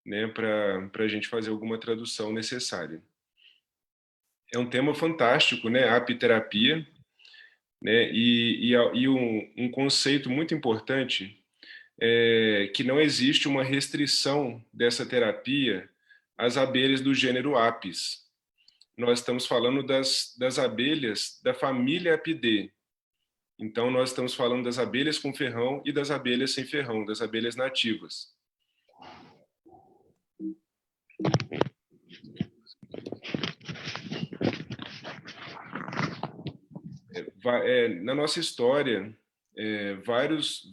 né, para a gente fazer alguma tradução necessária. É um tema fantástico, né, a apiterapia, né, e um conceito muito importante é que não existe uma restrição dessa terapia às abelhas do gênero Apis. Nós estamos falando das abelhas da família Apidae. Então, nós estamos falando das abelhas com ferrão e das abelhas sem ferrão, das abelhas nativas. Na nossa história, vários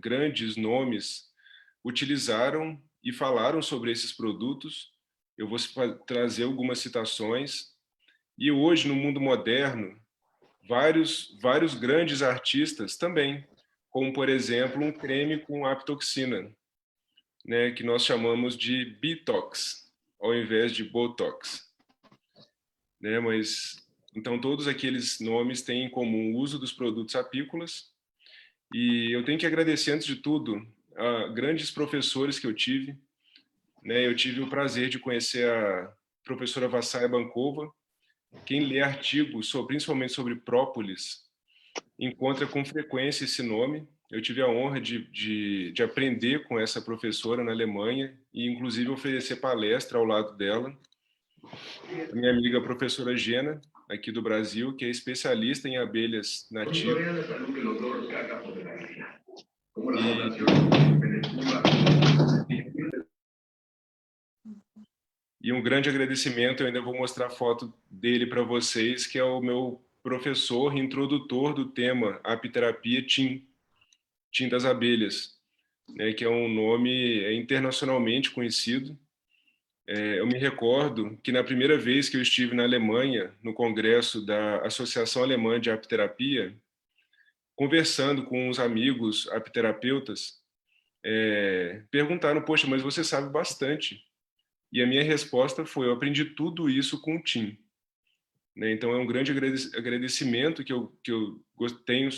grandes nomes utilizaram e falaram sobre esses produtos. Eu vou trazer algumas citações. E hoje, no mundo moderno, vários grandes artistas também, como, por exemplo, um creme com apitoxina, né, que nós chamamos de Bitox, ao invés de Botox. Né, então, todos aqueles nomes têm em comum o uso dos produtos apícolas. E eu tenho que agradecer, antes de tudo, a grandes professores que eu tive. Né, eu tive o prazer de conhecer a professora Vassaya Bankova. Quem lê artigos, principalmente sobre própolis, encontra com frequência esse nome. Eu tive a honra de aprender com essa professora na Alemanha e, inclusive, oferecer palestra ao lado dela. A minha amiga professora Gena, aqui do Brasil, que é especialista em abelhas nativas. E um grande agradecimento, eu ainda vou mostrar a foto dele para vocês, que é o meu professor introdutor do tema apiterapia Tim das abelhas, né, que é um nome internacionalmente conhecido. Eu me recordo que na primeira vez que eu estive na Alemanha, no congresso da Associação Alemã de Apiterapia, conversando com uns amigos apiterapeutas, perguntaram, poxa, mas você sabe bastante. E a minha resposta foi, eu aprendi tudo isso com o Tim. Né? Então é um grande agradecimento que eu tenho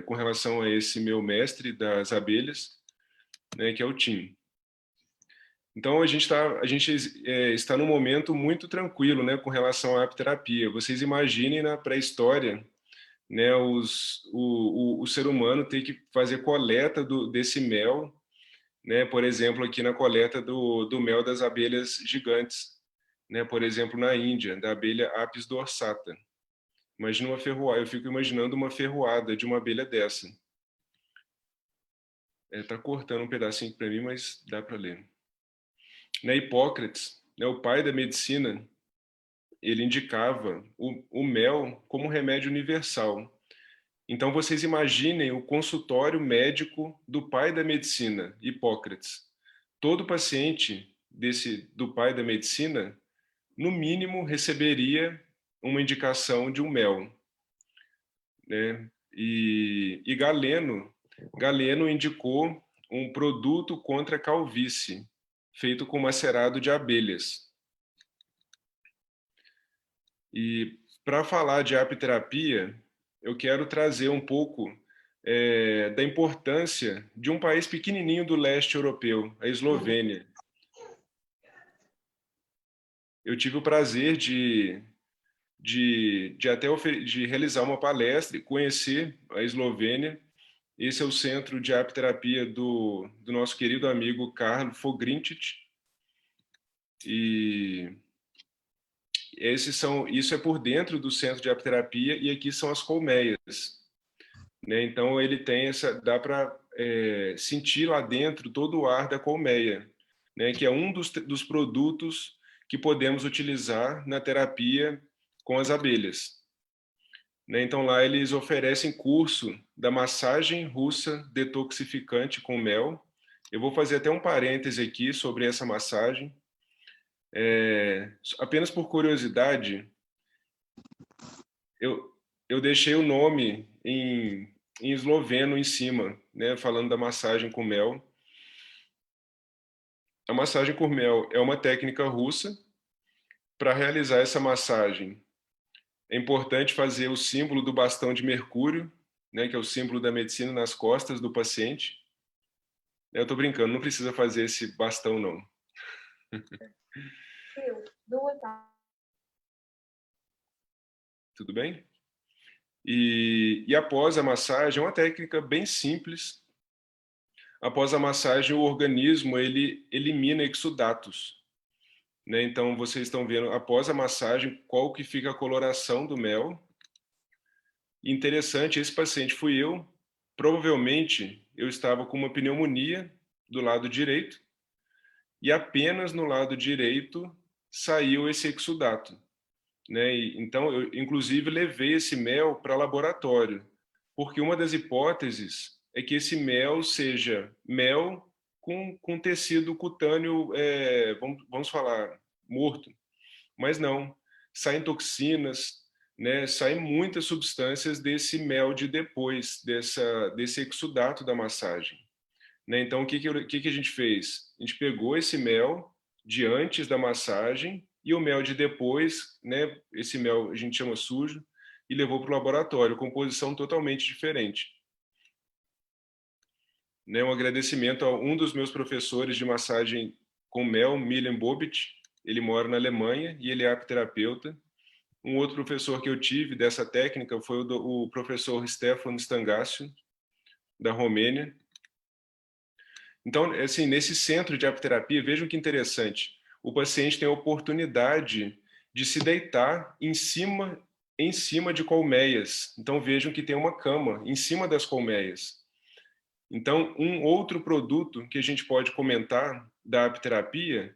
com relação a esse meu mestre das abelhas, né, que é o Tim. Então a gente está num momento muito tranquilo, né, com relação à apiterapia. Vocês imaginem na pré-história, né, o ser humano ter que fazer coleta desse mel, né, por exemplo, aqui na coleta do mel das abelhas gigantes, né, por exemplo, na Índia, da abelha Apis dorsata. Imagina uma ferroada, eu fico imaginando uma ferroada de uma abelha dessa. Tá cortando um pedacinho para mim, mas dá para ler. Né, Hipócrates, né, o pai da medicina, ele indicava o mel como remédio universal. Então vocês imaginem o consultório médico do pai da medicina, Hipócrates. Todo paciente do pai da medicina, no mínimo, receberia uma indicação de um mel. Né? E Galeno indicou um produto contra a calvície, feito com macerado de abelhas. E para falar de apiterapia, eu quero trazer um pouco da importância de um país pequenininho do leste europeu, a Eslovênia. Eu tive o prazer de realizar uma palestra e conhecer a Eslovênia. Esse é o centro de apiterapia do nosso querido amigo Karl Fogrinčić. E isso é por dentro do centro de apiterapia, e aqui são as colmeias. Né? Então ele tem dá para sentir lá dentro todo o ar da colmeia, né? Que é um dos produtos que podemos utilizar na terapia com as abelhas. Né? Então lá eles oferecem curso da massagem russa detoxificante com mel. Eu vou fazer até um parêntese aqui sobre essa massagem. Apenas por curiosidade, eu deixei o nome em esloveno em cima, né, falando da massagem com mel. A massagem com mel é uma técnica russa. Para realizar essa massagem, é importante fazer o símbolo do bastão de Mercúrio, né, que é o símbolo da medicina, nas costas do paciente. Eu tô brincando, não precisa fazer esse bastão, não. Tudo bem? E após a massagem, é uma técnica bem simples. Após a massagem, o organismo ele elimina exudatos, né? Então, vocês estão vendo, após a massagem, qual que fica a coloração do mel. Interessante, esse paciente fui eu. Provavelmente, eu estava com uma pneumonia do lado direito, e apenas no lado direito saiu esse exudato, né? Então, eu, inclusive, levei esse mel para laboratório, porque uma das hipóteses é que esse mel seja mel com tecido cutâneo, vamos falar, morto. Mas não, saem toxinas, né? Saem muitas substâncias desse mel de depois, desse exudato da massagem. Né? Então, o que a gente fez? A gente pegou esse mel de antes da massagem e o mel de depois, né? Esse mel a gente chama sujo, e levou para o laboratório, composição totalmente diferente. Né? Um agradecimento a um dos meus professores de massagem com mel, Milen Bobit. Ele mora na Alemanha e ele é apiterapeuta. Um outro professor que eu tive dessa técnica foi o professor Stefan Stangasio, da Romênia. Então, assim, nesse centro de apiterapia, vejam que interessante. O paciente tem a oportunidade de se deitar em cima de colmeias. Então, vejam que tem uma cama em cima das colmeias. Então, um outro produto que a gente pode comentar da apiterapia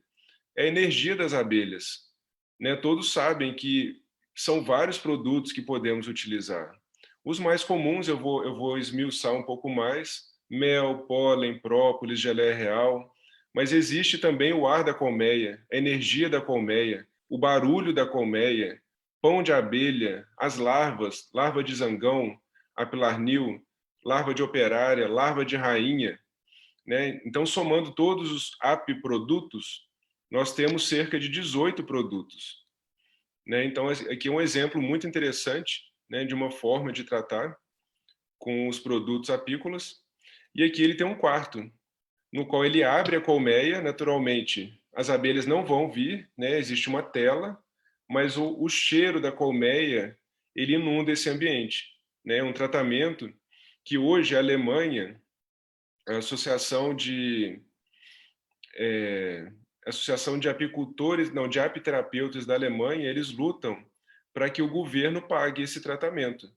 é a energia das abelhas. Né? Todos sabem que são vários produtos que podemos utilizar. Os mais comuns eu vou esmiuçar um pouco mais: mel, pólen, própolis, geleia real. Mas existe também o ar da colmeia, a energia da colmeia, o barulho da colmeia, pão de abelha, as larvas, larva de zangão, apilarnil, larva de operária, larva de rainha. Né? Então, somando todos os apiprodutos, nós temos cerca de 18 produtos. Né? Então, aqui é um exemplo muito interessante, né, de uma forma de tratar com os produtos apícolas. E aqui ele tem um quarto, no qual ele abre a colmeia, naturalmente as abelhas não vão vir, né? Existe uma tela, mas o cheiro da colmeia, ele inunda esse ambiente. Né? Um tratamento que hoje a Alemanha, a Associação de Apicultores, não, de Apiterapeutas da Alemanha, eles lutam para que o governo pague esse tratamento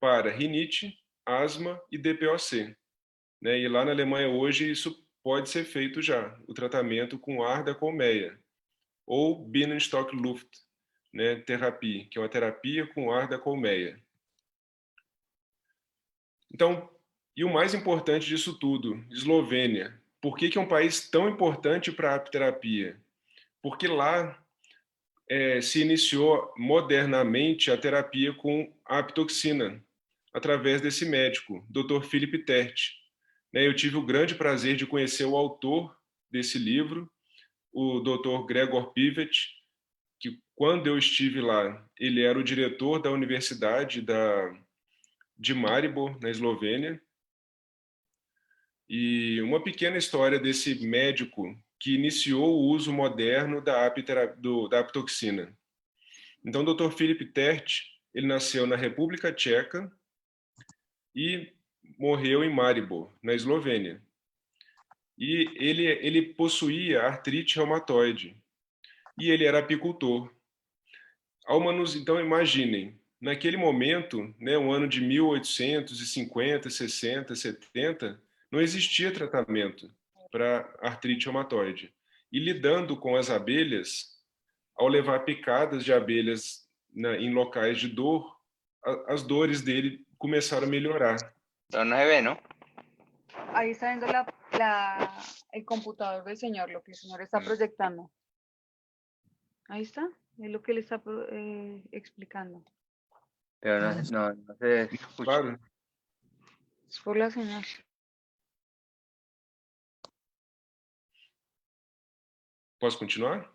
para rinite, asma e DPOC. Né? E lá na Alemanha hoje isso pode ser feito já, o tratamento com ar da colmeia, ou Bienenstockluft, né, terapia, que é uma terapia com ar da colmeia. Então, e o mais importante disso tudo, Eslovênia. Por que é um país tão importante para a apiterapia? Porque lá se iniciou modernamente a terapia com a apitoxina, através desse médico, Dr. Philip Tert. Né, eu tive o grande prazer de conhecer o autor desse livro, o Dr. Gregor Pivet, que quando eu estive lá, ele era o diretor da Universidade de Maribor, na Eslovênia. E uma pequena história desse médico que iniciou o uso moderno da apitoxina. Então, o Dr. Philip Tert, ele nasceu na República Tcheca e morreu em Maribor, na Eslovênia. E ele possuía artrite reumatoide e ele era apicultor. Então, imaginem, naquele momento, né, o ano de 1850, 60, 70, não existia tratamento para artrite reumatoide. E lidando com as abelhas, ao levar picadas de abelhas em locais de dor, as dores dele começaram a melhorar. Pero no se ve, ¿no? Ahí está viendo el computador del señor, lo que el señor está proyectando. Ahí está, es lo que él está explicando. Pero no se escucha. Claro. Es por la señal. Posso continuar?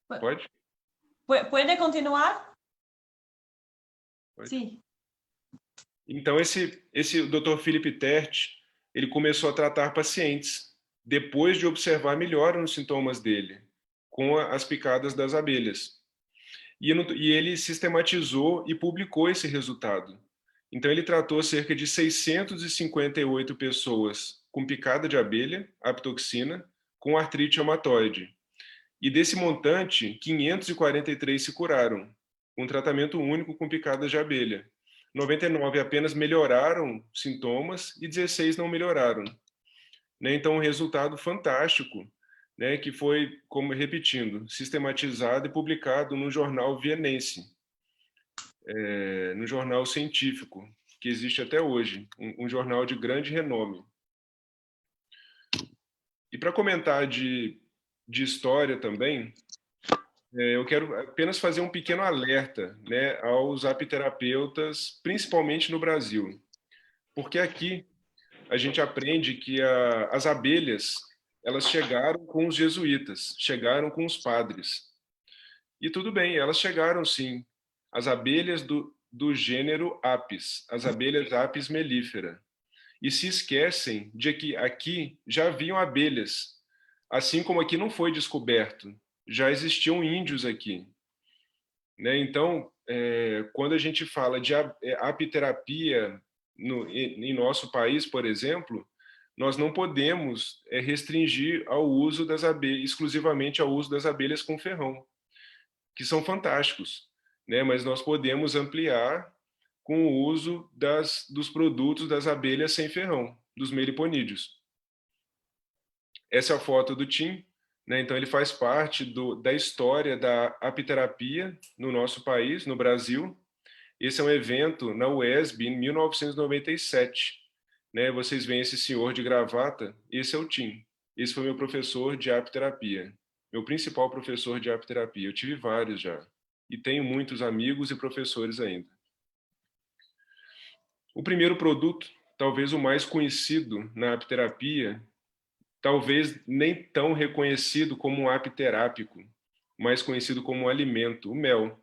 Pode? ¿Puede continuar? Pode. Sí. Então, esse Dr. Philip Tert, ele começou a tratar pacientes, depois de observar melhora nos sintomas dele, com as picadas das abelhas. E ele sistematizou e publicou esse resultado. Então, ele tratou cerca de 658 pessoas com picada de abelha, apitoxina, com artrite reumatoide. E desse montante, 543 se curaram, um tratamento único com picadas de abelha. 99 apenas melhoraram sintomas e 16 não melhoraram. Né? Então, um resultado fantástico, né, que foi, como repetindo, sistematizado e publicado no jornal vienense, no jornal científico, que existe até hoje, um jornal de grande renome. E para comentar de história também, eu quero apenas fazer um pequeno alerta, né, aos apiterapeutas, principalmente no Brasil, porque aqui a gente aprende que as abelhas, elas chegaram com os jesuítas, chegaram com os padres. E tudo bem, elas chegaram sim, as abelhas do gênero Apis, as abelhas Apis mellifera. E se esquecem de que aqui já haviam abelhas, assim como aqui não foi descoberto, já existiam índios aqui. Né? Então, quando a gente fala de apiterapia em nosso país, por exemplo, nós não podemos restringir ao uso das abelhas, exclusivamente ao uso das abelhas com ferrão, que são fantásticos, né? Mas nós podemos ampliar com o uso dos produtos das abelhas sem ferrão, dos meliponídeos. Essa é a foto do Tim, né? Então ele faz parte da história da apiterapia no nosso país, no Brasil. Esse é um evento na UESB em 1997. Né? Vocês veem esse senhor de gravata, esse é o Tim. Esse foi meu professor de apiterapia, meu principal professor de apiterapia. Eu tive vários já, e tenho muitos amigos e professores ainda. O primeiro produto, talvez o mais conhecido na apiterapia, talvez nem tão reconhecido como um apiterápico, mais conhecido como um alimento, o mel.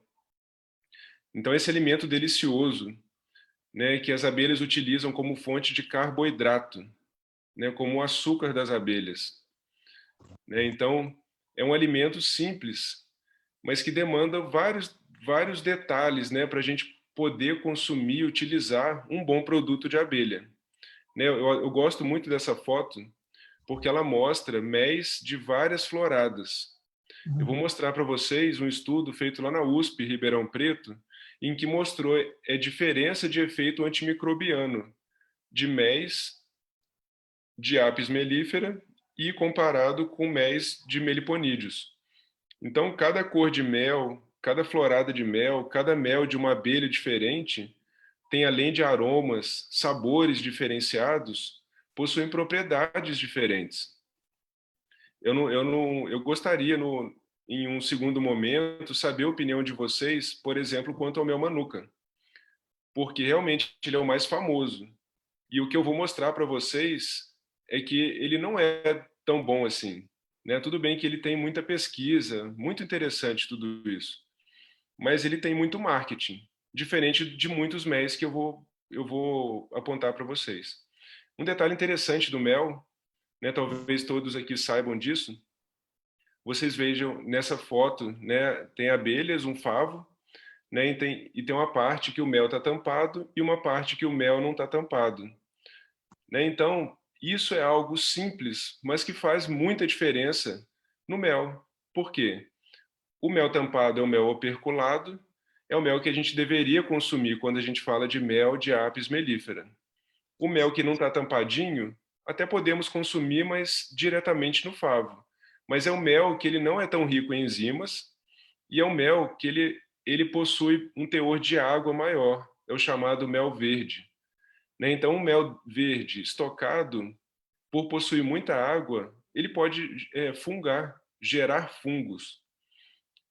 Então, esse alimento delicioso, né, que as abelhas utilizam como fonte de carboidrato, né, como o açúcar das abelhas. Né? Então, é um alimento simples, mas que demanda vários detalhes, né, para a gente poder consumir e utilizar um bom produto de abelha. Né? Eu gosto muito dessa foto, porque ela mostra méis de várias floradas. Eu vou mostrar para vocês um estudo feito lá na USP, Ribeirão Preto, em que mostrou a diferença de efeito antimicrobiano de méis de Apis mellifera e comparado com méis de meliponídeos. Então, cada cor de mel, cada florada de mel, cada mel de uma abelha diferente, tem, além de aromas, sabores diferenciados, possuem propriedades diferentes. Eu gostaria, em um segundo momento, saber a opinião de vocês, por exemplo, quanto ao mel manuka, porque realmente ele é o mais famoso. E o que eu vou mostrar para vocês é que ele não é tão bom assim. Né? Tudo bem que ele tem muita pesquisa, muito interessante tudo isso, mas ele tem muito marketing, diferente de muitos méis que eu vou apontar para vocês. Um detalhe interessante do mel, né, talvez todos aqui saibam disso, vocês vejam nessa foto, né, tem abelhas, um favo, né, e tem uma parte que o mel está tampado e uma parte que o mel não está tampado. Né? Então, isso é algo simples, mas que faz muita diferença no mel. Por quê? O mel tampado é o mel operculado, é o mel que a gente deveria consumir quando a gente fala de mel de Apis mellifera. O mel que não está tampadinho, até podemos consumir, mas diretamente no favo. Mas é um mel que ele não é tão rico em enzimas e é um mel que ele possui um teor de água maior. É o chamado mel verde. Né? Então, o mel verde estocado, por possuir muita água, ele pode fungar, gerar fungos.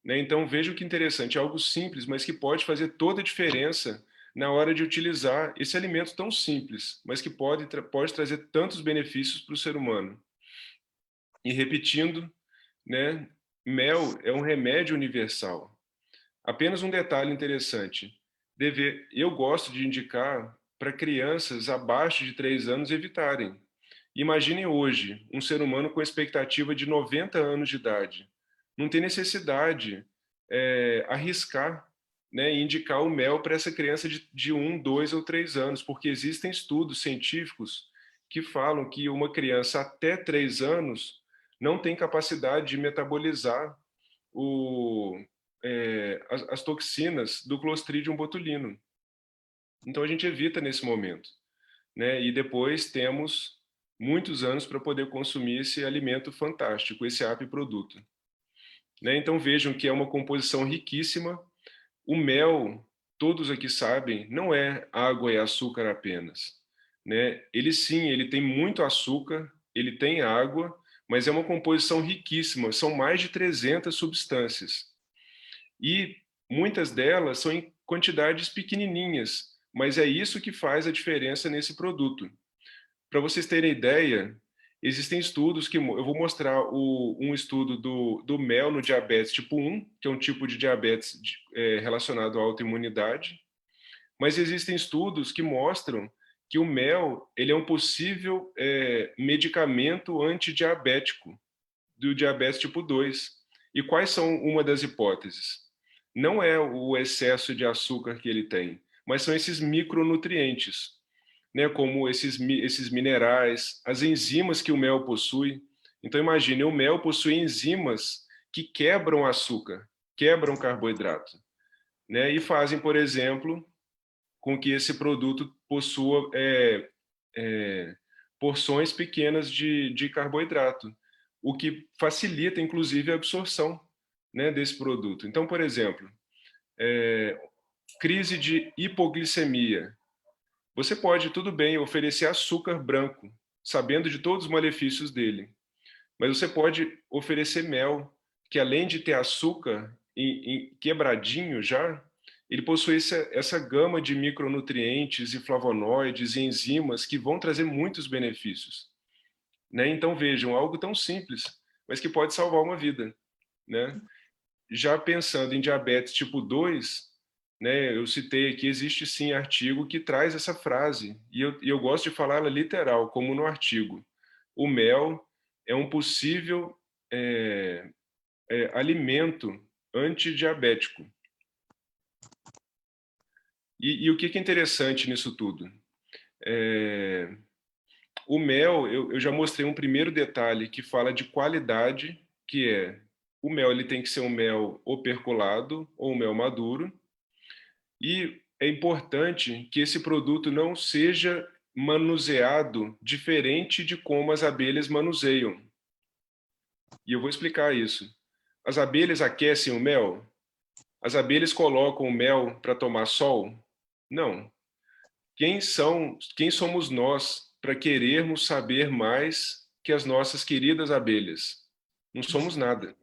Né? Então, veja que interessante, é algo simples, mas que pode fazer toda a diferença na hora de utilizar esse alimento tão simples, mas que pode trazer tantos benefícios para o ser humano. E repetindo, né, mel é um remédio universal. Apenas um detalhe interessante, eu gosto de indicar para crianças abaixo de 3 anos evitarem, Imaginem hoje um ser humano com expectativa de 90 anos de idade. Não tem necessidade arriscar, né, e indicar o mel para essa criança de 1, 2 ou 3 anos, porque existem estudos científicos que falam que uma criança até 3 anos não tem capacidade de metabolizar as toxinas do Clostridium botulino. Então a gente evita nesse momento, né? E depois temos muitos anos para poder consumir esse alimento fantástico, esse apiproduto. Né? Então vejam que é uma composição riquíssima. O mel, todos aqui sabem, não é água e açúcar apenas. Né? Ele sim, ele tem muito açúcar, ele tem água, mas é uma composição riquíssima, são mais de 300 substâncias. E muitas delas são em quantidades pequenininhas, mas é isso que faz a diferença nesse produto. Para vocês terem ideia, existem estudos que... Eu vou mostrar um estudo do mel no diabetes tipo 1, que é um tipo de diabetes relacionado à autoimunidade, mas existem estudos que mostram que o mel ele é um possível medicamento antidiabético do diabetes tipo 2. E quais são uma das hipóteses? Não é o excesso de açúcar que ele tem, mas são esses micronutrientes, né, como esses minerais, as enzimas que o mel possui. Então imagine, o mel possui enzimas que quebram açúcar, quebram carboidrato, né, e fazem, por exemplo, com que esse produto possua porções pequenas de carboidrato, o que facilita, inclusive, a absorção, né, desse produto. Então, por exemplo, crise de hipoglicemia. Você pode, tudo bem, oferecer açúcar branco, sabendo de todos os malefícios dele, mas você pode oferecer mel, que além de ter açúcar quebradinho já, ele possui essa gama de micronutrientes e flavonoides e enzimas que vão trazer muitos benefícios. Né? Então vejam, algo tão simples, mas que pode salvar uma vida. Né? Já pensando em diabetes tipo 2, né, eu citei aqui, existe sim artigo que traz essa frase, e eu gosto de falar ela literal, como no artigo. O mel é um possível alimento antidiabético. E o que é interessante nisso tudo? O mel, eu já mostrei um primeiro detalhe que fala de qualidade, que é o mel ele tem que ser um mel operculado ou um mel maduro, e é importante que esse produto não seja manuseado diferente de como as abelhas manuseiam. E eu vou explicar isso. As abelhas aquecem o mel? As abelhas colocam o mel para tomar sol? Não. Quem somos nós para querermos saber mais que as nossas queridas abelhas? Não somos nada.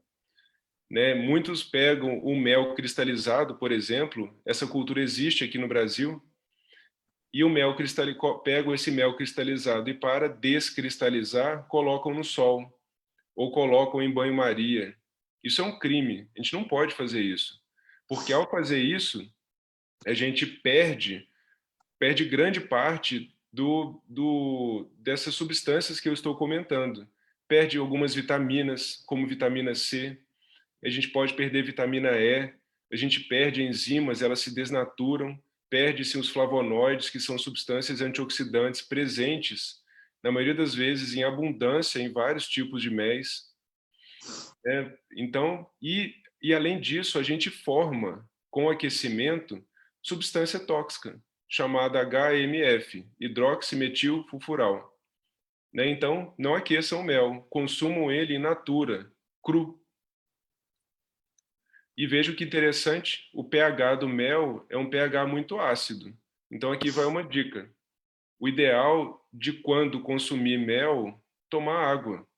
Né? Muitos pegam o mel cristalizado, por exemplo, essa cultura existe aqui no Brasil, e o mel pegam esse mel cristalizado e para descristalizar, colocam no sol, ou colocam em banho-maria. Isso é um crime, a gente não pode fazer isso. Porque ao fazer isso, a gente perde grande parte dessas substâncias que eu estou comentando. Perde algumas vitaminas, como vitamina C, a gente pode perder vitamina E, a gente perde enzimas, elas se desnaturam, perde-se os flavonoides, que são substâncias antioxidantes presentes, na maioria das vezes, em abundância em vários tipos de méis. Então, e além disso, a gente forma, com o aquecimento, substância tóxica, chamada HMF, hidroximetilfulfural. Né? Então, não aqueçam o mel, consumam ele in natura, cru. E veja que interessante, o pH do mel é um pH muito ácido. Então aqui vai uma dica. O ideal de quando consumir mel, tomar água.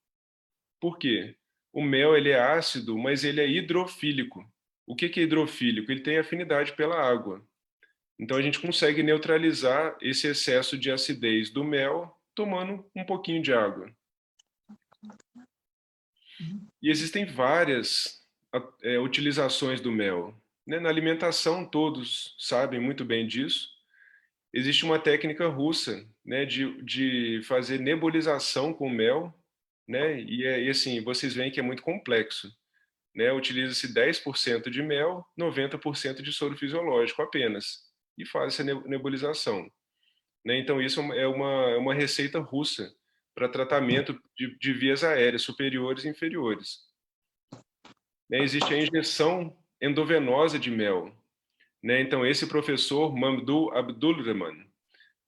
Por quê? O mel ele é ácido, mas ele é hidrofílico. O que é hidrofílico? Ele tem afinidade pela água. Então a gente consegue neutralizar esse excesso de acidez do mel tomando um pouquinho de água. E existem várias utilizações do mel. Né? Na alimentação, todos sabem muito bem disso. existe uma técnica russa, né, de fazer nebulização com mel, né, e assim, vocês veem que é muito complexo, né, utiliza-se 10% de mel, 90% de soro fisiológico apenas, e faz essa nebulização, né, então isso é uma receita russa para tratamento de vias aéreas superiores e inferiores. Né, existe a injeção endovenosa de mel, né, então esse professor, Mamdouh Abdulrahman,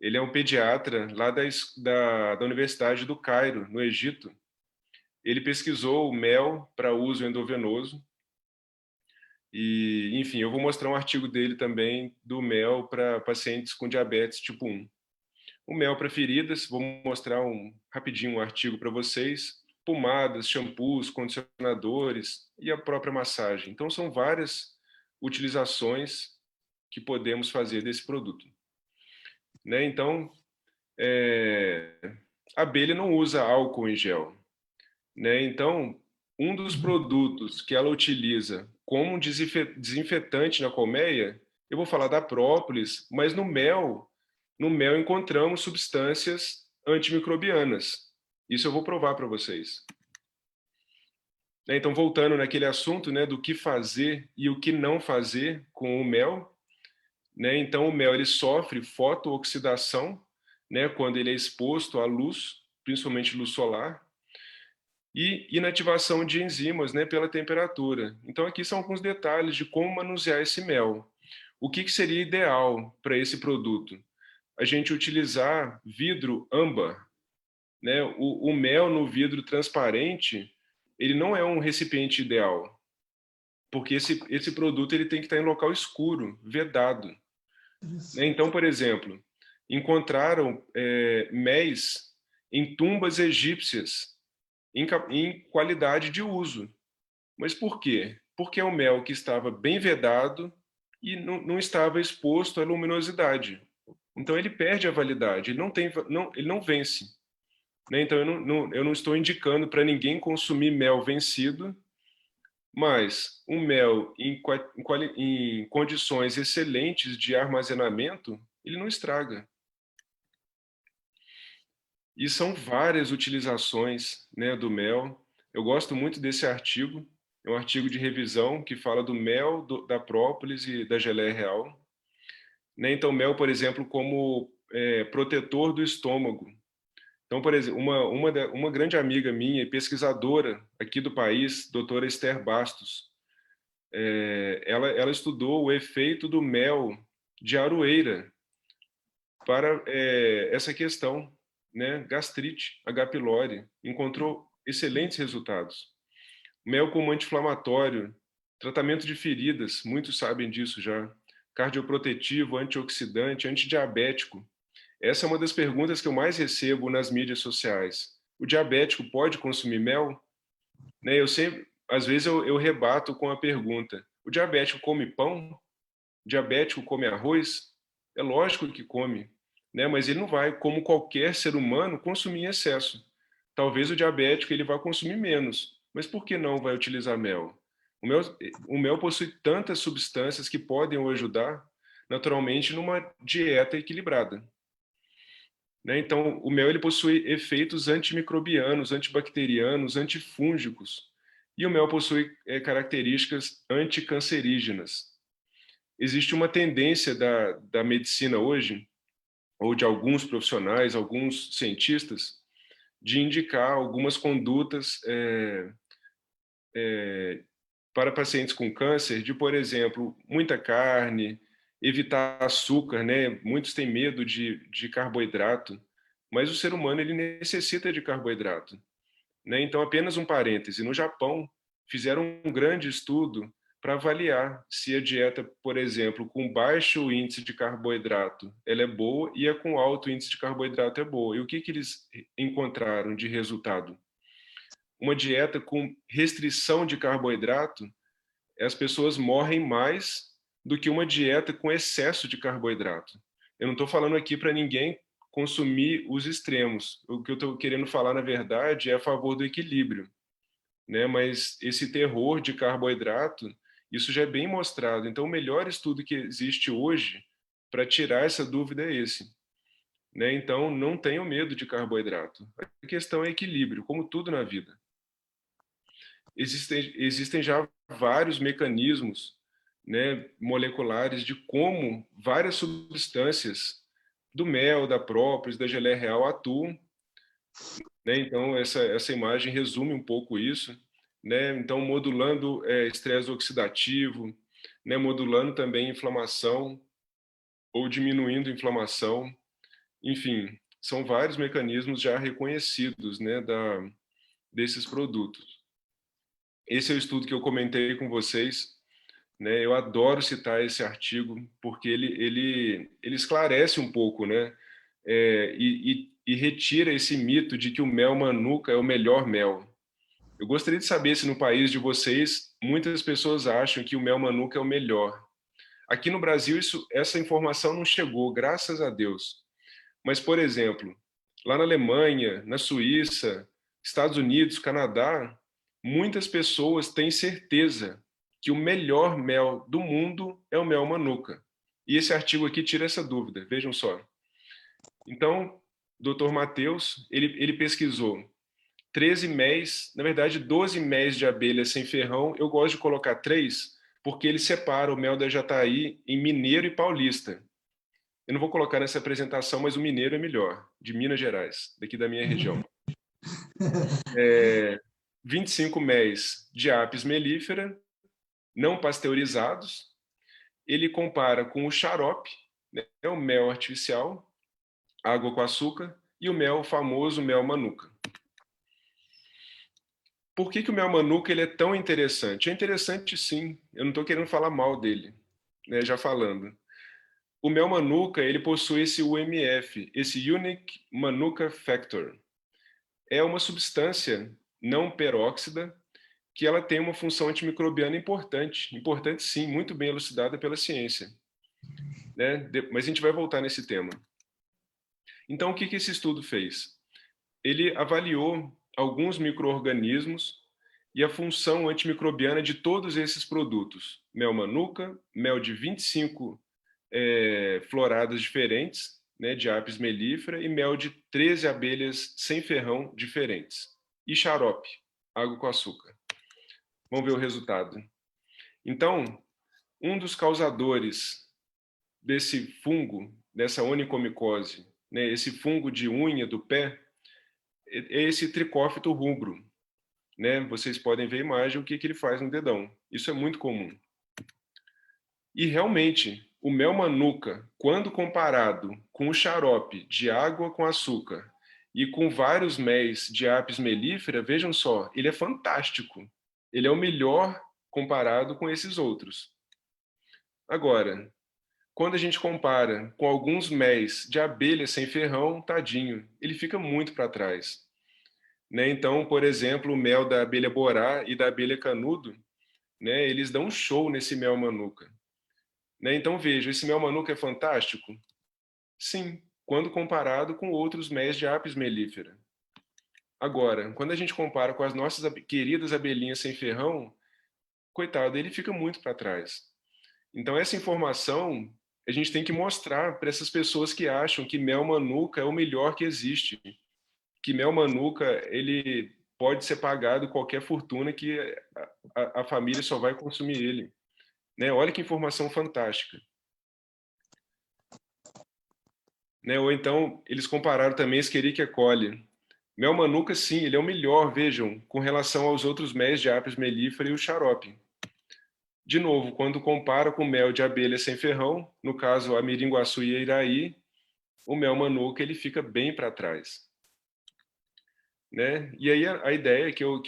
ele é um pediatra lá da Universidade do Cairo, no Egito. Ele pesquisou o mel para uso endovenoso e, enfim, eu vou mostrar um artigo dele também do mel para pacientes com diabetes tipo 1. O mel para feridas, vou mostrar rapidinho um artigo para vocês. Pomadas, shampoos, condicionadores e a própria massagem. Então, são várias utilizações que podemos fazer desse produto. Né? Então, a abelha não usa álcool em gel. Né? Então, um dos produtos que ela utiliza como desinfetante na colmeia, eu vou falar da própolis, mas no mel encontramos substâncias antimicrobianas. Isso eu vou provar para vocês. Né? Então, voltando naquele assunto, né, do que fazer e o que não fazer com o mel, né? Então, o mel ele sofre fotooxidação, né, quando ele é exposto à luz, principalmente luz solar, e inativação de enzimas, né, pela temperatura. Então, aqui são alguns detalhes de como manusear esse mel. O que seria ideal para esse produto? A gente utilizar vidro âmbar. Né? O mel no vidro transparente, ele não é um recipiente ideal, porque esse produto ele tem que estar em local escuro, vedado. Né? Então, por exemplo, encontraram méis em tumbas egípcias, em qualidade de uso. Mas por quê? Porque é um mel que estava bem vedado e não estava exposto à luminosidade. Então ele perde a validade, ele não vence. Né? Então eu não estou indicando para ninguém consumir mel vencido, mas um mel em condições excelentes de armazenamento, ele não estraga. E são várias utilizações, né, do mel. Eu gosto muito desse artigo. É um artigo de revisão que fala do mel, da própolis e da geleia real. Né? Então, mel, por exemplo, como protetor do estômago. Então, por exemplo, uma grande amiga minha e pesquisadora aqui do país, doutora Esther Bastos, ela estudou o efeito do mel de aroeira para essa questão, né, gastrite, H. pylori, encontrou excelentes resultados. Mel como anti-inflamatório, tratamento de feridas, muitos sabem disso já, cardioprotetivo, antioxidante, antidiabético. Essa é uma das perguntas que eu mais recebo nas mídias sociais. O diabético pode consumir mel? Né, às vezes eu rebato com a pergunta, o diabético come pão? O diabético come arroz? É lógico que come, né? Mas ele não vai, como qualquer ser humano, consumir em excesso. Talvez o diabético ele vá consumir menos, mas por que não vai utilizar mel? O mel possui tantas substâncias que podem o ajudar, naturalmente, numa dieta equilibrada. Né? Então, o mel ele possui efeitos antimicrobianos, antibacterianos, antifúngicos, e o mel possui características anticancerígenas. Existe uma tendência da medicina hoje, ou de alguns profissionais, alguns cientistas, de indicar algumas condutas para pacientes com câncer, de, por exemplo, muita carne, evitar açúcar, né? Muitos têm medo de carboidrato, mas o ser humano ele necessita de carboidrato. Né? Então, apenas um parêntese, no Japão, fizeram um grande estudo para avaliar se a dieta, por exemplo, com baixo índice de carboidrato, ela é boa e a com alto índice de carboidrato é boa. E o que eles encontraram de resultado? Uma dieta com restrição de carboidrato, as pessoas morrem mais do que uma dieta com excesso de carboidrato. Eu não estou falando aqui para ninguém consumir os extremos. O que eu estou querendo falar, na verdade, é a favor do equilíbrio. Né? Mas esse terror de carboidrato, isso já é bem mostrado. Então, o melhor estudo que existe hoje para tirar essa dúvida é esse. Né? Então, não tenham medo de carboidrato. A questão é equilíbrio, como tudo na vida. Existem já vários mecanismos, né, moleculares de como várias substâncias do mel, da própolis, da geleia real atuam. Né? Então, essa imagem resume um pouco isso. Né? Então, modulando estresse oxidativo, né? Modulando também inflamação ou diminuindo inflamação. Enfim, são vários mecanismos já reconhecidos, né, desses produtos. Esse é o estudo que eu comentei com vocês, né? Eu adoro citar esse artigo porque ele esclarece um pouco, né? E retira esse mito de que o mel manuka é o melhor mel. Eu gostaria de saber se no país de vocês muitas pessoas acham que o mel manuka é o melhor. Aqui no Brasil essa informação não chegou, graças a Deus. Mas, por exemplo, lá na Alemanha, na Suíça, Estados Unidos, Canadá, muitas pessoas têm certeza que o melhor mel do mundo é o mel manuka. E esse artigo aqui tira essa dúvida, vejam só. Então, o Dr. Matheus, ele pesquisou 13 méis, na verdade 12 méis de abelha sem ferrão. Eu gosto de colocar 3, porque ele separa o mel da Jataí em mineiro e paulista. Eu não vou colocar nessa apresentação, mas o mineiro é melhor, de Minas Gerais, daqui da minha região. 25 méis de apis mellifera, não pasteurizados. Ele compara com o xarope, né, o mel artificial, água com açúcar, e o famoso mel manuka. Por que o mel manuka ele é tão interessante? É interessante sim, eu não estou querendo falar mal dele, né, já falando. O mel manuka ele possui esse UMF, esse Unique Manuka Factor. É uma substância não peróxida que ela tem uma função antimicrobiana importante sim, muito bem elucidada pela ciência. Né? Mas a gente vai voltar nesse tema. Então, o que esse estudo fez? Ele avaliou alguns micro-organismos e a função antimicrobiana de todos esses produtos. Mel manuka, mel de 25 floradas diferentes, né, de apis mellifera, e mel de 13 abelhas sem ferrão diferentes. E xarope, água com açúcar. Vamos ver o resultado. Então, um dos causadores desse fungo, dessa onicomicose, né, esse fungo de unha do pé, é esse tricófito rubro. Né? Vocês podem ver a imagem, o que ele faz no dedão. Isso é muito comum. E realmente, o mel manuka, quando comparado com o xarope de água com açúcar e com vários méis de apis mellifera, vejam só, ele é fantástico. Ele é o melhor comparado com esses outros. Agora, quando a gente compara com alguns méis de abelha sem ferrão, tadinho, ele fica muito para trás. Né? Então, por exemplo, o mel da abelha borá e da abelha canudo, né, eles dão um show nesse mel manuka. Né? Então, veja, esse mel manuka é fantástico? Sim, quando comparado com outros méis de apis mellifera. Agora, quando a gente compara com as nossas queridas abelhinhas sem ferrão, coitado, ele fica muito para trás. Então, essa informação a gente tem que mostrar para essas pessoas que acham que mel manuka é o melhor que existe. Que mel manuka, ele pode ser pagado qualquer fortuna que a família só vai consumir ele. Né? Olha que informação fantástica. Né? Ou então, eles compararam também Escherichia coli. Mel manuka, sim, ele é o melhor, vejam, com relação aos outros méis de apis mellifera e o xarope. De novo, quando compara com mel de abelha sem ferrão, no caso a miringuaçu e a iraí, o mel manuka ele fica bem para trás. Né? E aí a ideia que eu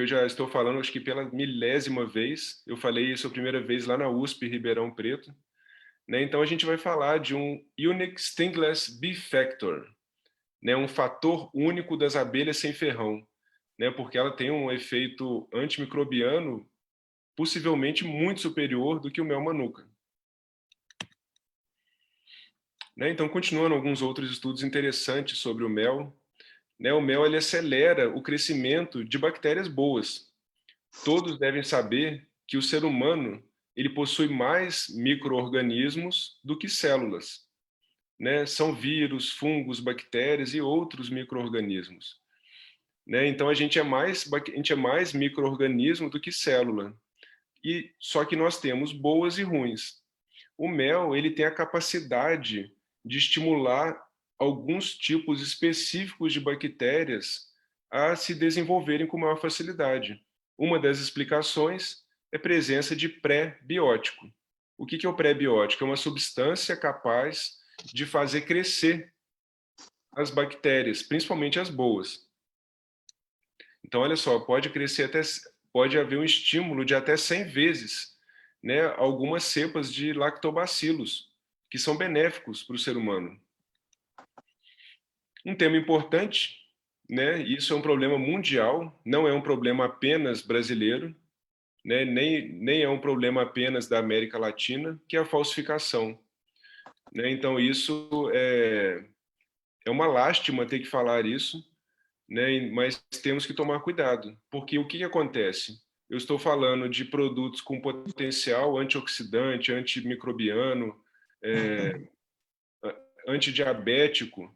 já estou falando, acho que pela milésima vez, eu falei isso a primeira vez lá na USP, Ribeirão Preto, né? Então a gente vai falar de um Unique Stingless Bee Factor, né? Um fator único das abelhas sem ferrão, né? Porque ela tem um efeito antimicrobiano possivelmente muito superior do que o mel manuka. Né? Então, continuando alguns outros estudos interessantes sobre o mel, né? O mel ele acelera o crescimento de bactérias boas. Todos devem saber que o ser humano ele possui mais micro-organismos do que células, né? São vírus, fungos, bactérias e outros micro-organismos, né? Então a gente é mais micro-organismo do que célula. E só que nós temos boas e ruins. O mel, ele tem a capacidade de estimular alguns tipos específicos de bactérias a se desenvolverem com maior facilidade. Uma das explicações é a presença de pré-biótico. O que é o pré-biótico? É uma substância capaz de fazer crescer as bactérias, principalmente as boas. Então, olha só, pode haver um estímulo de até 100 vezes, né, algumas cepas de lactobacilos, que são benéficos para o ser humano. Um tema importante, né, isso é um problema mundial, não é um problema apenas brasileiro, né, nem é um problema apenas da América Latina, que é a falsificação, né? Então, isso é uma lástima ter que falar isso, né, mas temos que tomar cuidado, porque o que acontece? Eu estou falando de produtos com potencial antioxidante, antimicrobiano, antidiabético.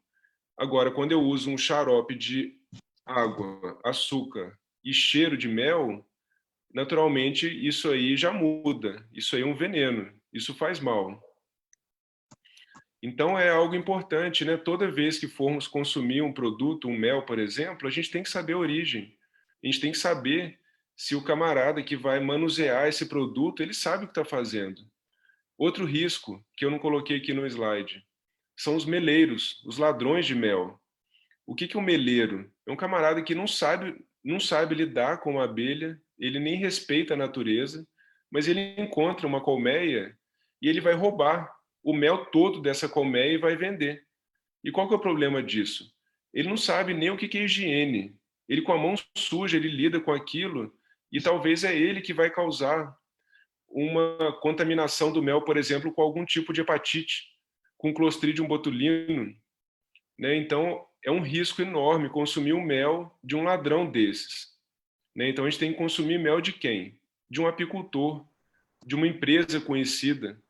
Agora, quando eu uso um xarope de água, açúcar e cheiro de mel, naturalmente isso aí já muda. Isso aí é um veneno, isso faz mal. Então é algo importante, né? Toda vez que formos consumir um produto, um mel, por exemplo, a gente tem que saber a origem. A gente tem que saber se o camarada que vai manusear esse produto, ele sabe o que está fazendo. Outro risco, que eu não coloquei aqui no slide, são os meleiros, os ladrões de mel. O que é um meleiro? É um camarada que não sabe lidar com uma abelha, ele nem respeita a natureza, mas ele encontra uma colmeia e ele vai roubar o mel todo dessa colmeia e vai vender. E qual que é o problema disso? Ele não sabe nem o que é higiene. Ele, com a mão suja, ele lida com aquilo e talvez é ele que vai causar uma contaminação do mel, por exemplo, com algum tipo de hepatite, com Clostridium botulinum, né? Então, é um risco enorme consumir o mel de um ladrão desses, né? Então, a gente tem que consumir mel de quem? De um apicultor, de uma empresa conhecida,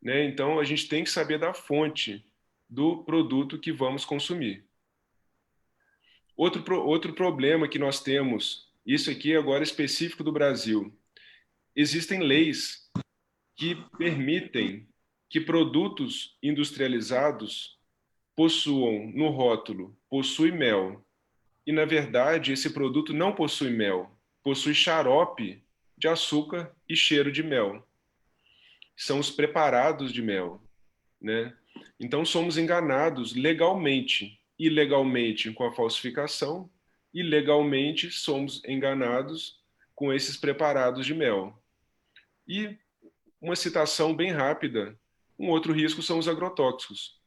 né? Então, a gente tem que saber da fonte do produto que vamos consumir. Outro problema que nós temos, isso aqui agora é específico do Brasil, existem leis que permitem que produtos industrializados possuam no rótulo, possui mel, e na verdade esse produto não possui mel, possui xarope de açúcar e cheiro de mel. São os preparados de mel, né? Então somos enganados legalmente, ilegalmente com a falsificação, e legalmente somos enganados com esses preparados de mel. E uma citação bem rápida, um outro risco são os agrotóxicos,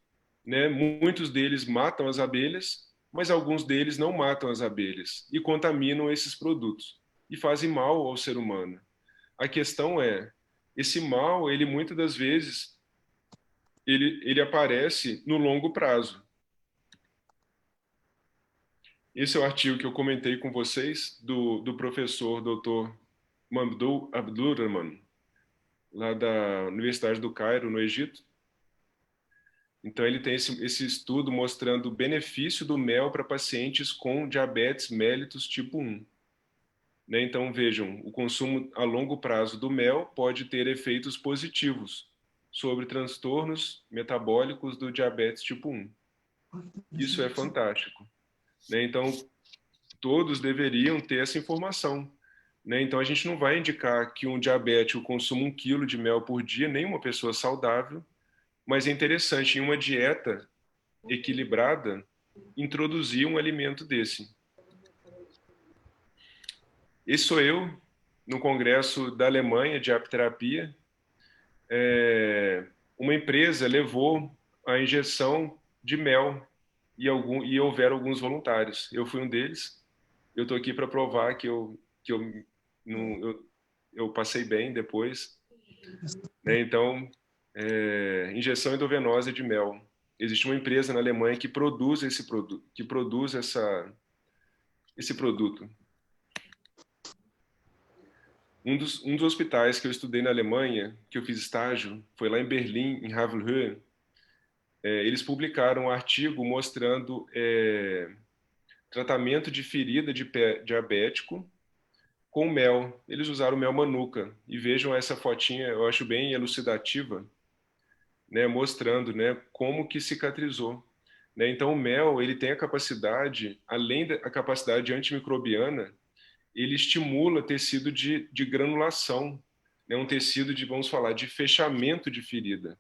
né? Muitos deles matam as abelhas, mas alguns deles não matam as abelhas e contaminam esses produtos e fazem mal ao ser humano. A questão é, esse mal, ele muitas das vezes, ele aparece no longo prazo. Esse é o artigo que eu comentei com vocês, do professor Dr. Mamdouh Abdurrahman, lá da Universidade do Cairo, no Egito. Então, ele tem esse estudo mostrando o benefício do mel para pacientes com diabetes mellitus tipo 1. Né? Então, vejam, o consumo a longo prazo do mel pode ter efeitos positivos sobre transtornos metabólicos do diabetes tipo 1. Isso é fantástico. Né? Então, todos deveriam ter essa informação. Né? Então, a gente não vai indicar que um diabético consuma 1 quilo de mel por dia, nem uma pessoa saudável, mas é interessante, em uma dieta equilibrada, introduzir um alimento desse. Esse sou eu, no congresso da Alemanha de apiterapia. Uma empresa levou a injeção de mel e houveram alguns voluntários. Eu fui um deles. Eu estou aqui para provar que eu passei bem depois. Né? Então, injeção endovenosa de mel. Existe uma empresa na Alemanha que produz esse produto. Um dos hospitais que eu estudei na Alemanha, que eu fiz estágio, foi lá em Berlim, em Havelhöhe. Eles publicaram um artigo mostrando tratamento de ferida de pé diabético com mel. Eles usaram mel manuka. E vejam essa fotinha, eu acho bem elucidativa, né, mostrando, né, como que cicatrizou. Né? Então, o mel, ele tem a capacidade, além da capacidade antimicrobiana, ele estimula tecido de granulação, né? Um tecido de, vamos falar, de fechamento de ferida.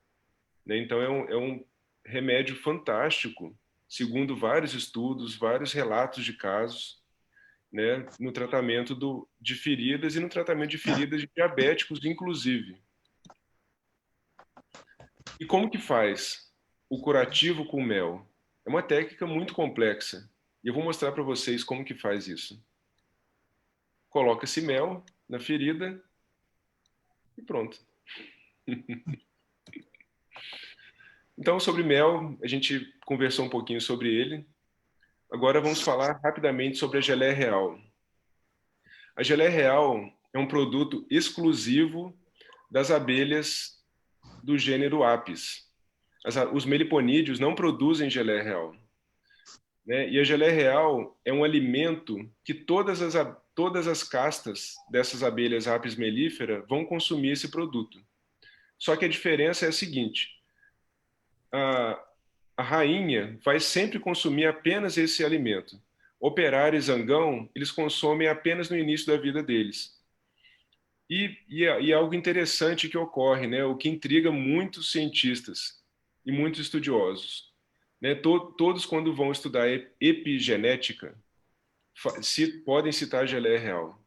Né? Então, é um remédio fantástico, segundo vários estudos, vários relatos de casos, né? No tratamento de feridas e no tratamento de feridas de diabéticos, inclusive. E como que faz o curativo com mel? É uma técnica muito complexa. E eu vou mostrar para vocês como que faz isso. Coloca-se mel na ferida e pronto. Então, sobre mel, a gente conversou um pouquinho sobre ele. Agora vamos falar rapidamente sobre a geleia real. A geleia real é um produto exclusivo das abelhas do gênero Apis. Os meliponídeos não produzem geleia real. Né? E a geleia real é um alimento que todas as castas dessas abelhas Apis mellifera vão consumir esse produto. Só que a diferença é a seguinte: a rainha vai sempre consumir apenas esse alimento. Operário e zangão, eles consomem apenas no início da vida deles. E algo interessante que ocorre, né? O que intriga muitos cientistas e muitos estudiosos. Né? Todos, quando vão estudar epigenética, podem citar a geleia real.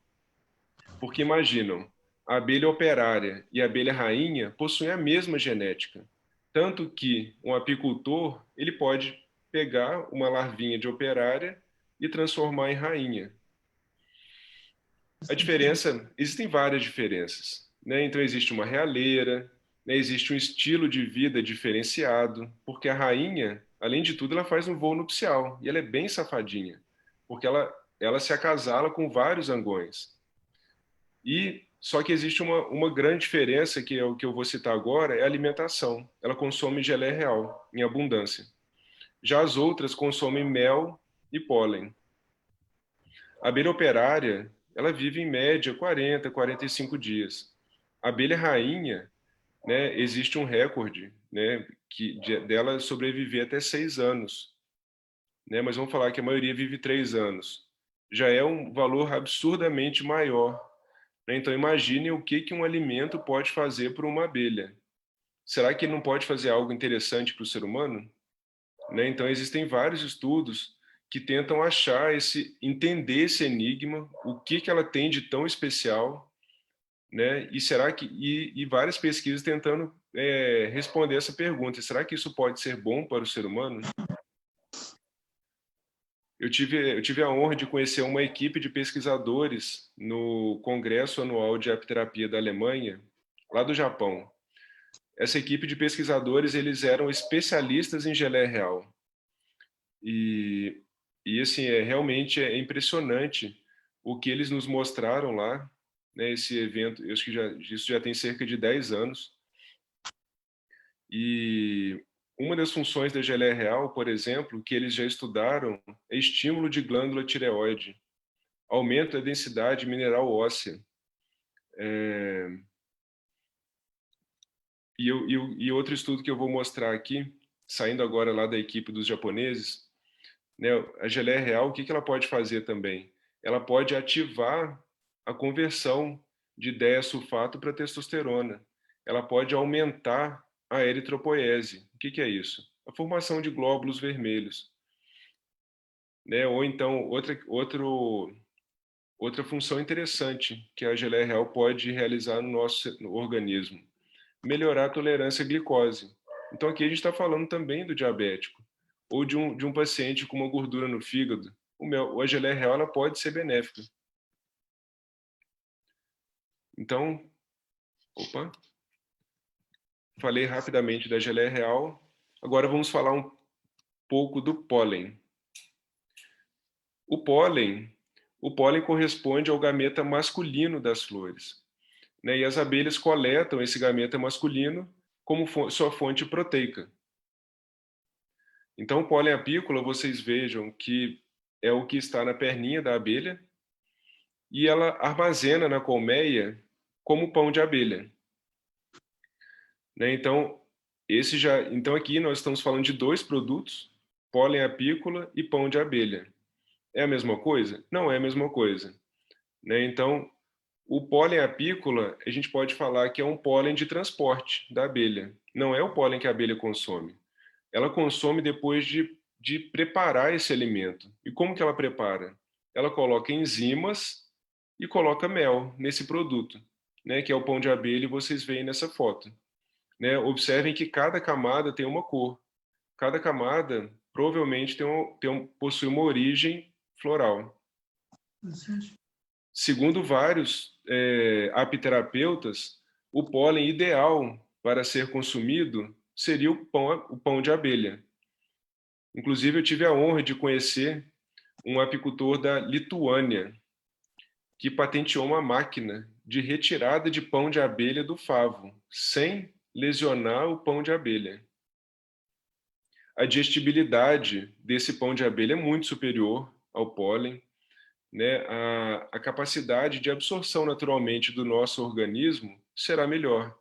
Porque imaginam, a abelha operária e a abelha rainha possuem a mesma genética. Tanto que um apicultor ele pode pegar uma larvinha de operária e transformar em rainha. A diferença, existem várias diferenças. Né? Então existe uma realeira, né? Existe um estilo de vida diferenciado, porque a rainha, além de tudo, ela faz um voo nupcial, e ela é bem safadinha, porque ela se acasala com vários zangões. Só que existe uma grande diferença, que é o que eu vou citar agora, é a alimentação. Ela consome geleia real, em abundância. Já as outras consomem mel e pólen. A abelha operária, ela vive em média 40, 45 dias. A abelha rainha, né, existe um recorde, né, dela sobreviver até 6 anos. Né, mas vamos falar que a maioria vive 3 anos. Já é um valor absurdamente maior. Né? Então imagine o que um alimento pode fazer para uma abelha. Será que ele não pode fazer algo interessante para o ser humano? Né? Então existem vários estudos que tentam entender esse enigma, o que ela tem de tão especial, né? E será que e várias pesquisas tentando responder essa pergunta: será que isso pode ser bom para o ser humano? Eu tive a honra de conhecer uma equipe de pesquisadores no Congresso Anual de Apiterapia da Alemanha, lá do Japão. Essa equipe de pesquisadores, eles eram especialistas em geleia real. E assim, realmente é impressionante o que eles nos mostraram lá, né, esse evento. Eu acho que isso já tem cerca de 10 anos. E uma das funções da geleia real, por exemplo, que eles já estudaram, é estímulo de glândula tireoide, aumento da densidade mineral óssea. E outro estudo que eu vou mostrar aqui, saindo agora lá da equipe dos japoneses, né, a geleia real, o que ela pode fazer também? Ela pode ativar a conversão de disulfato para testosterona. Ela pode aumentar a eritropoese. O que é isso? A formação de glóbulos vermelhos. Né? Ou então, outra função interessante que a geleia real pode realizar no nosso organismo: melhorar a tolerância à glicose. Então aqui a gente está falando também do diabético, ou de um paciente com uma gordura no fígado. A geleia real ela pode ser benéfica. Então, falei rapidamente da geleia real, agora vamos falar um pouco do pólen. O pólen corresponde ao gameta masculino das flores. né? E as abelhas coletam esse gameta masculino como sua fonte proteica. Então, o pólen apícola, vocês vejam que é o que está na perninha da abelha, e ela armazena na colmeia como pão de abelha, né? Então aqui nós estamos falando de dois produtos, pólen apícola e pão de abelha. É a mesma coisa? Não é a mesma coisa, né? Então, o pólen apícola, a gente pode falar que é um pólen de transporte da abelha. Não é o pólen que a abelha consome. Ela consome depois de preparar esse alimento. E como que ela prepara? Ela coloca enzimas e coloca mel nesse produto, né, que é o pão de abelha, e vocês veem nessa foto, né? Observem que cada camada tem uma cor. Cada camada provavelmente possui uma origem floral. Segundo vários apiterapeutas, o pólen ideal para ser consumido seria o pão de abelha. Inclusive, eu tive a honra de conhecer um apicultor da Lituânia, que patenteou uma máquina de retirada de pão de abelha do favo, sem lesionar o pão de abelha. A digestibilidade desse pão de abelha é muito superior ao pólen, né? A capacidade de absorção naturalmente do nosso organismo será melhor.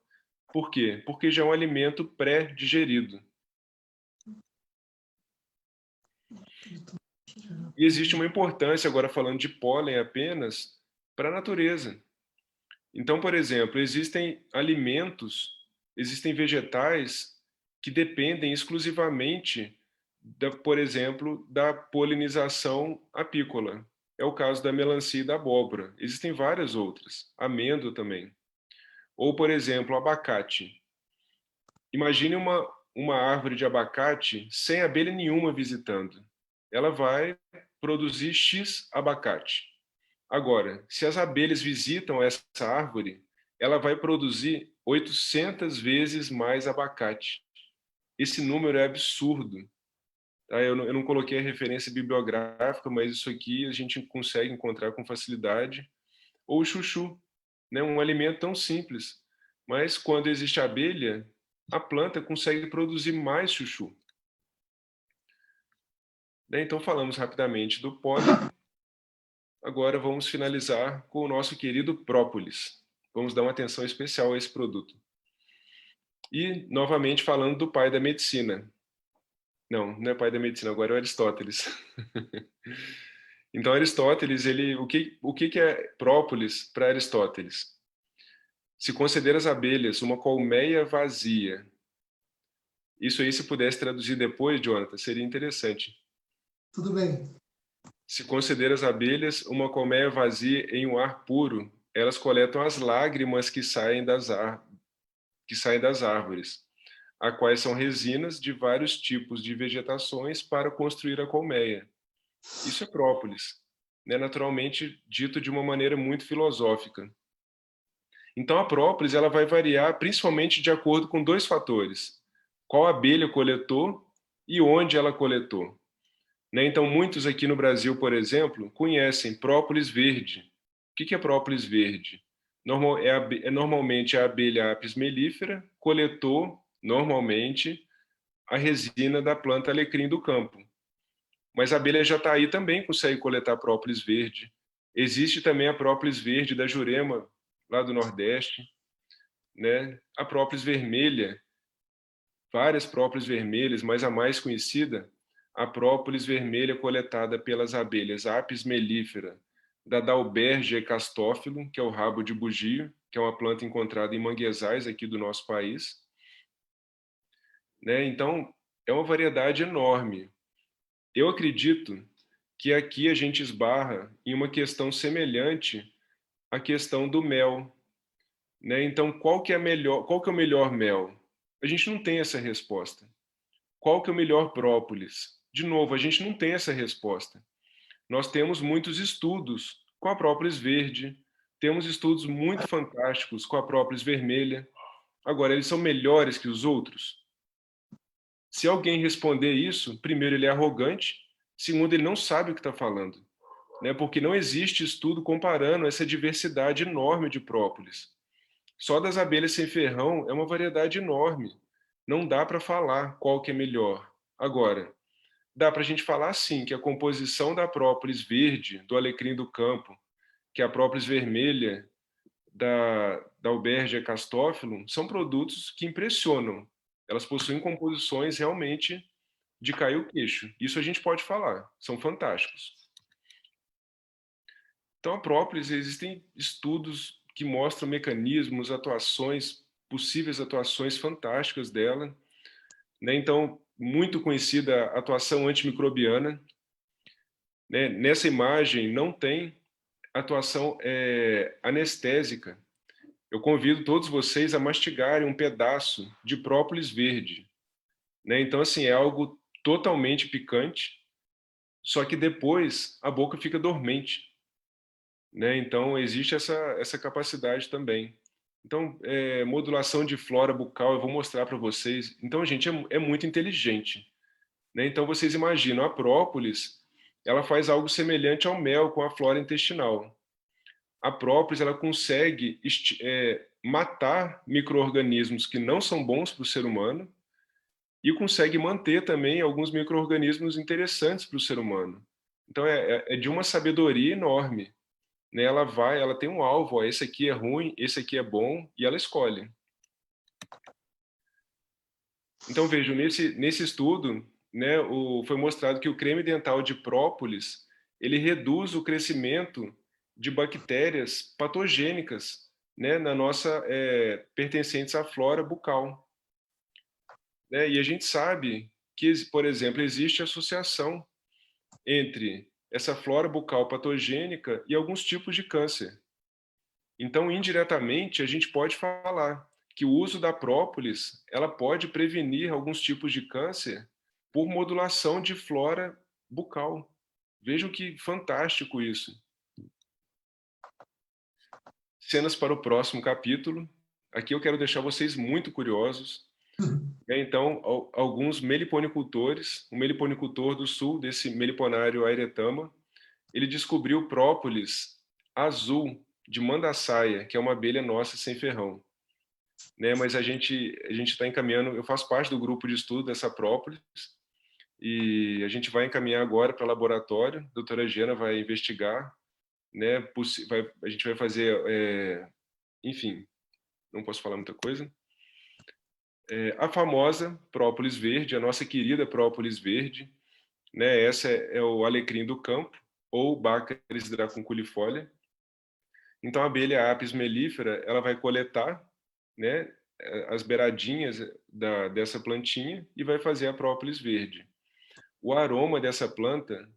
Por quê? Porque já é um alimento pré-digerido. E existe uma importância, agora falando de pólen apenas, para a natureza. Então, por exemplo, existem alimentos, existem vegetais que dependem exclusivamente, por exemplo, da polinização apícola. É o caso da melancia e da abóbora. Existem várias outras, amêndoa também. Ou, por exemplo, abacate. Imagine uma árvore de abacate sem abelha nenhuma visitando. Ela vai produzir X abacate. Agora, se as abelhas visitam essa árvore, ela vai produzir 800 vezes mais abacate. Esse número é absurdo. Tá? Eu não coloquei a referência bibliográfica, mas isso aqui a gente consegue encontrar com facilidade. Ou o chuchu, né? Um alimento tão simples. Mas quando existe abelha, a planta consegue produzir mais chuchu. Então falamos rapidamente do pólen. Agora vamos finalizar com o nosso querido própolis. Vamos dar uma atenção especial a esse produto. E, novamente, falando do pai da medicina. Não é pai da medicina, agora é o Aristóteles. Então, Aristóteles, o que é própolis para Aristóteles? Se considera as abelhas uma colmeia vazia. Isso aí, se pudesse traduzir depois, Jonathan, seria interessante. Tudo bem. Se considera as abelhas uma colmeia vazia em um ar puro, elas coletam as lágrimas que saem das árvores, a quais são resinas de vários tipos de vegetações para construir a colmeia. Isso é própolis, né? Naturalmente dito de uma maneira muito filosófica. Então a própolis ela vai variar principalmente de acordo com dois fatores: qual abelha coletou e onde ela coletou. Então, muitos aqui no Brasil, por exemplo, conhecem própolis verde. O que é própolis verde? Normalmente a abelha Apis mellifera coletou, normalmente, a resina da planta alecrim do campo. Mas a abelha jataí também consegue coletar própolis verde. Existe também a própolis verde da Jurema, lá do Nordeste, né? A própolis vermelha, várias própolis vermelhas, mas a mais conhecida, a própolis vermelha coletada pelas abelhas Apis mellifera, da Dalbergia castófilo, que é o rabo de bugio, que é uma planta encontrada em manguezais aqui do nosso país. Então, é uma variedade enorme. Eu acredito que aqui a gente esbarra em uma questão semelhante à questão do mel. Então, qual que é o melhor mel? A gente não tem essa resposta. Qual que é o melhor própolis? De novo, a gente não tem essa resposta. Nós temos muitos estudos com a própolis verde, temos estudos muito fantásticos com a própolis vermelha. Agora, eles são melhores que os outros? Se alguém responder isso, primeiro, ele é arrogante, segundo, ele não sabe o que está falando, né? Porque não existe estudo comparando essa diversidade enorme de própolis. Só das abelhas sem ferrão é uma variedade enorme. Não dá para falar qual que é melhor. Agora, dá para a gente falar sim que a composição da própolis verde, do alecrim do campo, que é a própolis vermelha da Albergia castophilum, são produtos que impressionam. Elas possuem composições realmente de cair o queixo. Isso a gente pode falar, são fantásticos. Então, a própolis, existem estudos que mostram mecanismos, atuações, possíveis atuações fantásticas dela, né? Então, muito conhecida a atuação antimicrobiana, né? Nessa imagem não tem atuação anestésica. Eu convido todos vocês a mastigarem um pedaço de própolis verde, né? Então, assim, é algo totalmente picante, só que depois a boca fica dormente, né? Então, existe essa capacidade também. Então, modulação de flora bucal, eu vou mostrar para vocês. Então, gente, é muito inteligente, né? Então, vocês imaginam, a própolis, ela faz algo semelhante ao mel com a flora intestinal. A própolis, ela consegue matar micro-organismos que não são bons para o ser humano e consegue manter também alguns micro-organismos interessantes para o ser humano. Então, é de uma sabedoria enorme, né? Ela tem um alvo, ó, esse aqui é ruim, esse aqui é bom, e ela escolhe. Então, vejam, nesse estudo, né, foi mostrado que o creme dental de própolis, ele reduz o crescimento de bactérias patogênicas, né, na nossa, pertencentes à flora bucal. Né? E a gente sabe que, por exemplo, existe associação entre essa flora bucal patogênica e alguns tipos de câncer. Então, indiretamente, a gente pode falar que o uso da própolis, ela pode prevenir alguns tipos de câncer por modulação de flora bucal. Vejam que fantástico isso. Cenas para o próximo capítulo. Aqui eu quero deixar vocês muito curiosos. Então, alguns meliponicultores, um meliponicultor do sul, desse meliponário Aeretama, ele descobriu própolis azul de mandaçaia, que é uma abelha nossa sem ferrão. Né? Mas a gente está encaminhando, eu faço parte do grupo de estudo dessa própolis, e a gente vai encaminhar agora para o laboratório, a doutora Giana vai investigar, né? A gente vai fazer, enfim, não posso falar muita coisa. A famosa própolis verde, a nossa querida própolis verde, né? Essa é o alecrim do campo, ou Baccharis dracunculifolia. Então, a abelha Apis mellifera, ela vai coletar, né, as beiradinhas dessa plantinha e vai fazer a própolis verde. O aroma dessa planta,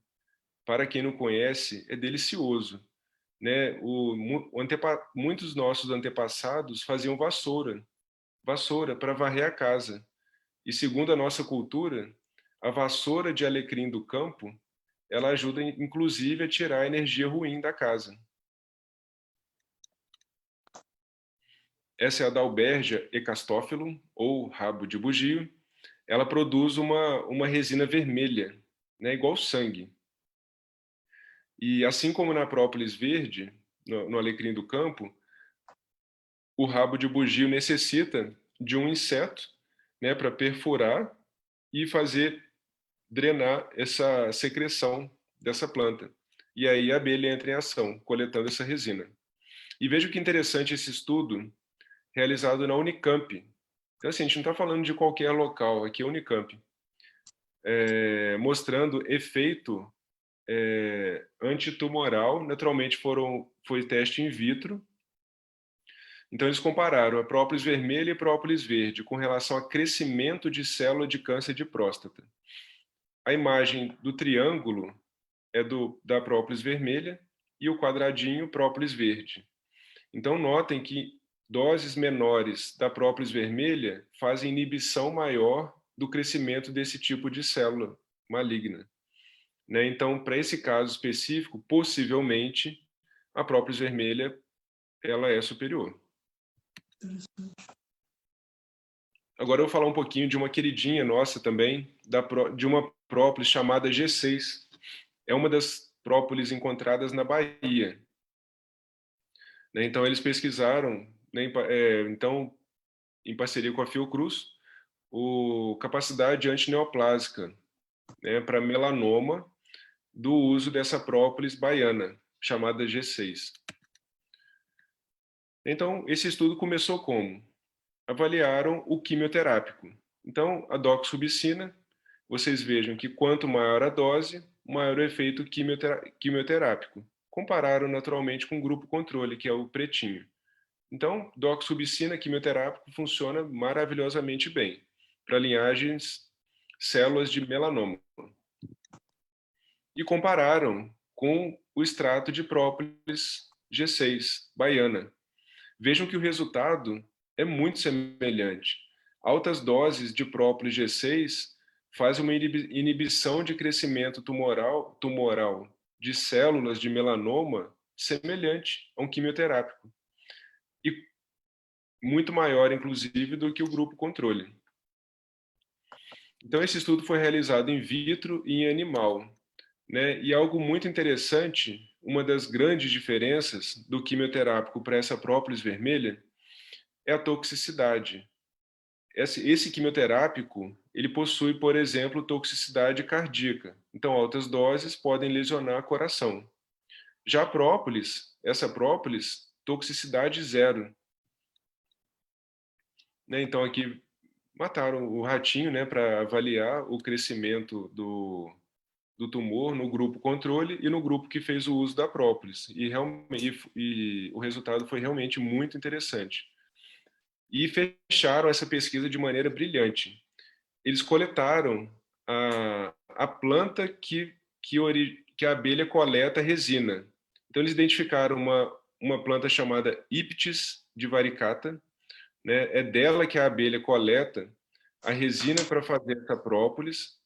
para quem não conhece, é delicioso. Né? Muitos nossos antepassados faziam vassoura para varrer a casa. E segundo a nossa cultura, a vassoura de alecrim do campo, ela ajuda inclusive a tirar a energia ruim da casa. Essa é a da Albergia castophilum, ou rabo de bugio. Ela produz uma resina vermelha, né, igual sangue. E assim como na própolis verde, no alecrim do campo, o rabo de bugio necessita de um inseto, né, para perfurar e fazer drenar essa secreção dessa planta. E aí a abelha entra em ação, coletando essa resina. E veja que interessante esse estudo realizado na Unicamp. Então, assim, a gente não está falando de qualquer local, aqui é Unicamp, mostrando efeito antitumoral. Naturalmente, foi teste in vitro. Então, eles compararam a própolis vermelha e a própolis verde com relação a crescimento de célula de câncer de próstata. A imagem do triângulo é da própolis vermelha e o quadradinho, própolis verde. Então, notem que doses menores da própolis vermelha fazem inibição maior do crescimento desse tipo de célula maligna. Né? Então, para esse caso específico, possivelmente, a própolis vermelha ela é superior. Agora eu vou falar um pouquinho de uma queridinha nossa também, de uma própolis chamada G6. É uma das própolis encontradas na Bahia. Então, eles pesquisaram né, então, em parceria com a Fiocruz, capacidade antineoplásica, né, para melanoma do uso dessa própolis baiana, chamada G6. Então, esse estudo começou como? Avaliaram o quimioterápico. Então, a doxorubicina, vocês vejam que quanto maior a dose, maior o efeito quimioterápico. Compararam naturalmente com o grupo controle, que é o pretinho. Então, doxorubicina quimioterápico funciona maravilhosamente bem para linhagens, células de melanoma. E compararam com o extrato de própolis G6, baiana. Vejam que o resultado é muito semelhante. Altas doses de própolis G6 fazem uma inibição de crescimento tumoral de células de melanoma semelhante a um quimioterápico. E muito maior, inclusive, do que o grupo controle. Então, esse estudo foi realizado in vitro e em animal, né? E algo muito interessante, uma das grandes diferenças do quimioterápico para essa própolis vermelha é a toxicidade. Esse quimioterápico, ele possui, por exemplo, toxicidade cardíaca. Então, altas doses podem lesionar o coração. Já a própolis, essa própolis, toxicidade zero. Né? Então, aqui mataram o ratinho, né, para avaliar o crescimento do tumor no grupo controle e no grupo que fez o uso da própolis. E o resultado foi realmente muito interessante. E fecharam essa pesquisa de maneira brilhante. Eles coletaram a planta que a abelha coleta resina. Então, eles identificaram uma planta chamada Iptis divaricata, né? É dela que a abelha coleta a resina para fazer essa própolis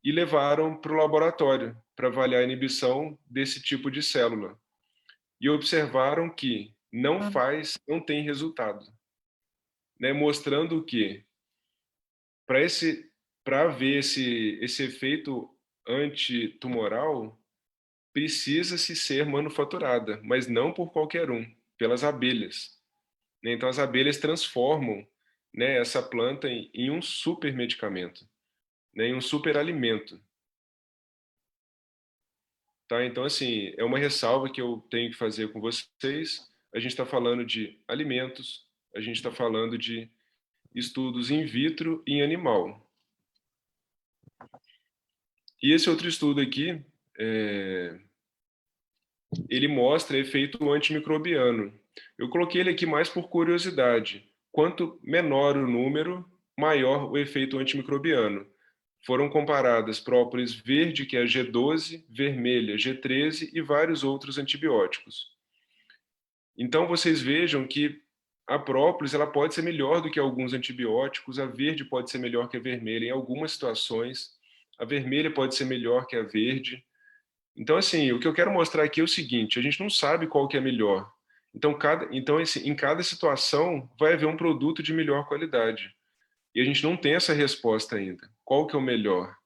e levaram para o laboratório para avaliar a inibição desse tipo de célula. E observaram que não tem resultado, né? Mostrando que para haver esse efeito antitumoral, precisa-se ser manufaturada, mas não por qualquer um, pelas abelhas. Então, as abelhas transformam, né, essa planta em um super medicamento, né, em um super alimento. Tá? Então, assim, é uma ressalva que eu tenho que fazer com vocês. A gente está falando de alimentos, a gente está falando de estudos in vitro e em animal. E esse outro estudo aqui, ele mostra efeito antimicrobiano. Eu coloquei ele aqui mais por curiosidade. Quanto menor o número, maior o efeito antimicrobiano. Foram comparadas própolis verde, que é a G12, vermelha, G13 e vários outros antibióticos. Então, vocês vejam que a própolis ela pode ser melhor do que alguns antibióticos, a verde pode ser melhor que a vermelha em algumas situações, a vermelha pode ser melhor que a verde. Então, assim, o que eu quero mostrar aqui é o seguinte, a gente não sabe qual que é melhor. Então, em cada situação, vai haver um produto de melhor qualidade. E a gente não tem essa resposta ainda. Qual que é o melhor?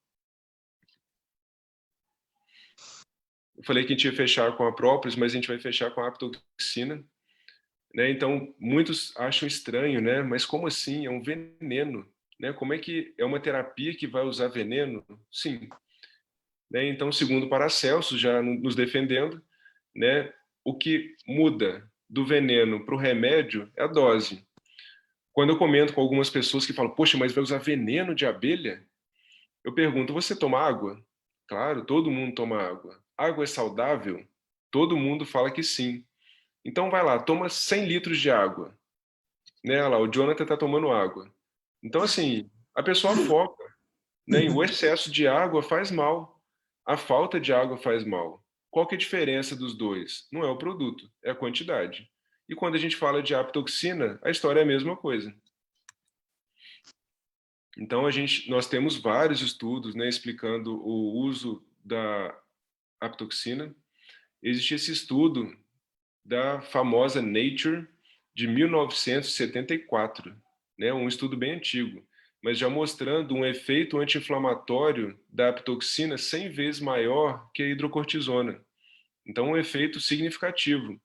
Eu falei que a gente ia fechar com a própolis, mas a gente vai fechar com a aptoxina. Né? Então, muitos acham estranho, né? Mas como assim? É um veneno. Né? Como é que é uma terapia que vai usar veneno? Sim. Né? Então, segundo Paracelso, já nos defendendo, né, o que muda do veneno para o remédio é a dose. Quando eu comento com algumas pessoas que falam, poxa, mas vai usar veneno de abelha? Eu pergunto, você toma água? Claro, todo mundo toma água. Água é saudável? Todo mundo fala que sim. Então vai lá, toma 100 litros de água. Né? Olha lá, o Jonathan está tomando água. Então, assim, a pessoa foca. Né? E o excesso de água faz mal. A falta de água faz mal. Qual que é a diferença dos dois? Não é o produto, é a quantidade. E quando a gente fala de aptoxina, a história é a mesma coisa. Então, nós temos vários estudos, né, explicando o uso da aptoxina. Existe esse estudo da famosa Nature, de 1974, né, um estudo bem antigo, mas já mostrando um efeito anti-inflamatório da aptoxina 100 vezes maior que a hidrocortisona. Então, um efeito significativo.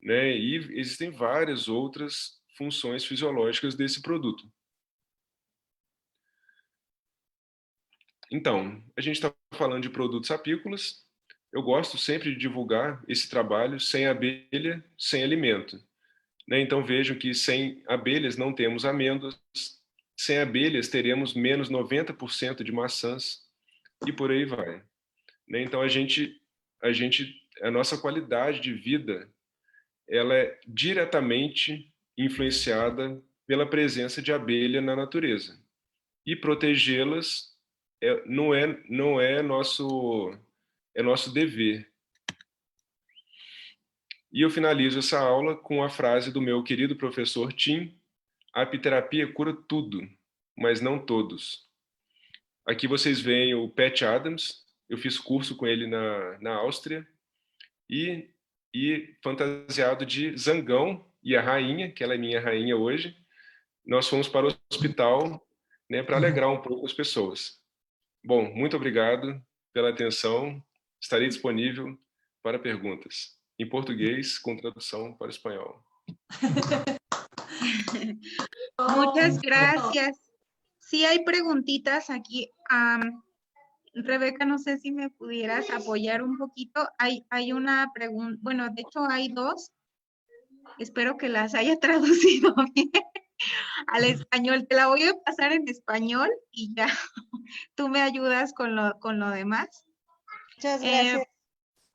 né? E existem várias outras funções fisiológicas desse produto. Então, a gente está falando de produtos apícolas. Eu gosto sempre de divulgar esse trabalho sem abelha, sem alimento, né? Então vejam que sem abelhas não temos amêndoas, sem abelhas teremos menos 90% de maçãs e por aí vai, né? Então a nossa qualidade de vida, ela é diretamente influenciada pela presença de abelha na natureza. E protegê-las não é nosso dever. E eu finalizo essa aula com a frase do meu querido professor Tim: a apiterapia cura tudo, mas não todos. Aqui vocês veem o Pat Adams, eu fiz curso com ele na Áustria, e fantasiado de Zangão e a rainha, que ela é minha rainha hoje, nós fomos para o hospital, né, para alegrar um pouco as pessoas. Bom, muito obrigado pela atenção, estarei disponível para perguntas, em português, com tradução para espanhol. Muchas gracias. Sí hay preguntitas aquí. Rebeca, no sé si me pudieras apoyar un poquito. Hay una pregunta, bueno, de hecho hay dos. Espero que las haya traducido bien al español. Te la voy a pasar en español y ya tú me ayudas con lo demás. Muchas gracias.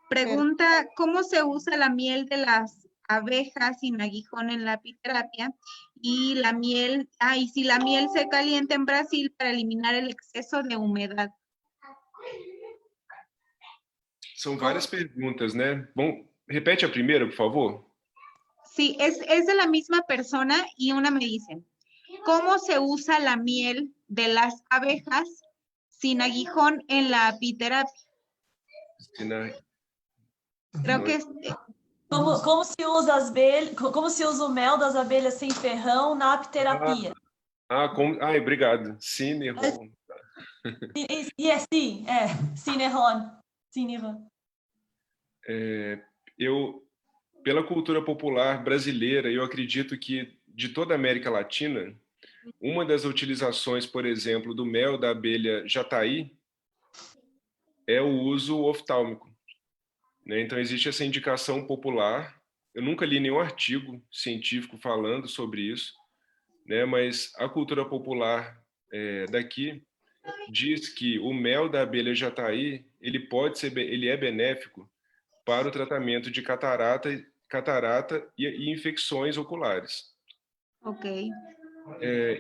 Pregunta, ¿cómo se usa la miel de las abejas sin aguijón en la apiterapia? Y la miel, y si la miel se calienta en Brasil para eliminar el exceso de humedad. São várias perguntas, né? Bom, repete a primeira, por favor. Sí, es de la misma persona y una me dice, ¿cómo se usa la miel de las abejas sin aguijón en la apiterapia? Creo que Como se usa o mel das abelhas sem ferrão na apiterapia? Obrigado. Cinerron. Cinerron. Pela cultura popular brasileira, eu acredito que de toda a América Latina, uma das utilizações, por exemplo, do mel da abelha jataí é o uso oftálmico, né? Então existe essa indicação popular. Eu nunca li nenhum artigo científico falando sobre isso, né? Mas a cultura popular daqui diz que o mel da abelha jataí ele é benéfico para o tratamento de catarata e infecções oculares. Ok.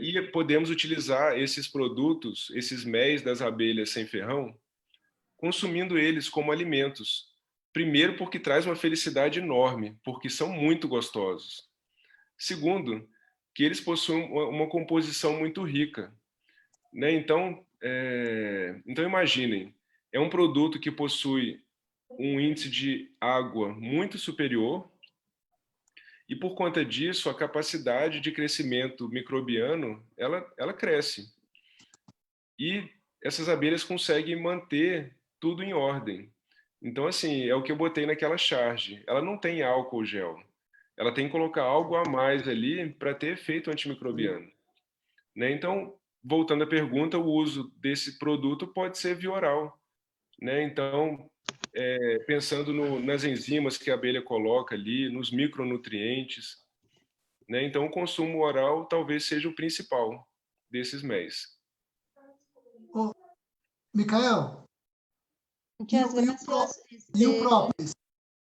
E podemos utilizar esses produtos, esses méis das abelhas sem ferrão, consumindo eles como alimentos. Primeiro, porque traz uma felicidade enorme, porque são muito gostosos. Segundo, que eles possuem uma composição muito rica, né? Então imaginem, é um produto que possui um índice de água muito superior e, por conta disso, a capacidade de crescimento microbiano, ela cresce. E essas abelhas conseguem manter tudo em ordem. Então, assim, é o que eu botei naquela charge. Ela não tem álcool gel. Ela tem que colocar algo a mais ali para ter efeito antimicrobiano, né? Então, voltando à pergunta, o uso desse produto pode ser via oral, né? Então, pensando nas enzimas que a abelha coloca ali, nos micronutrientes, né? Então, o consumo oral talvez seja o principal desses méis. Micael, Muchas gracias. e o própolis?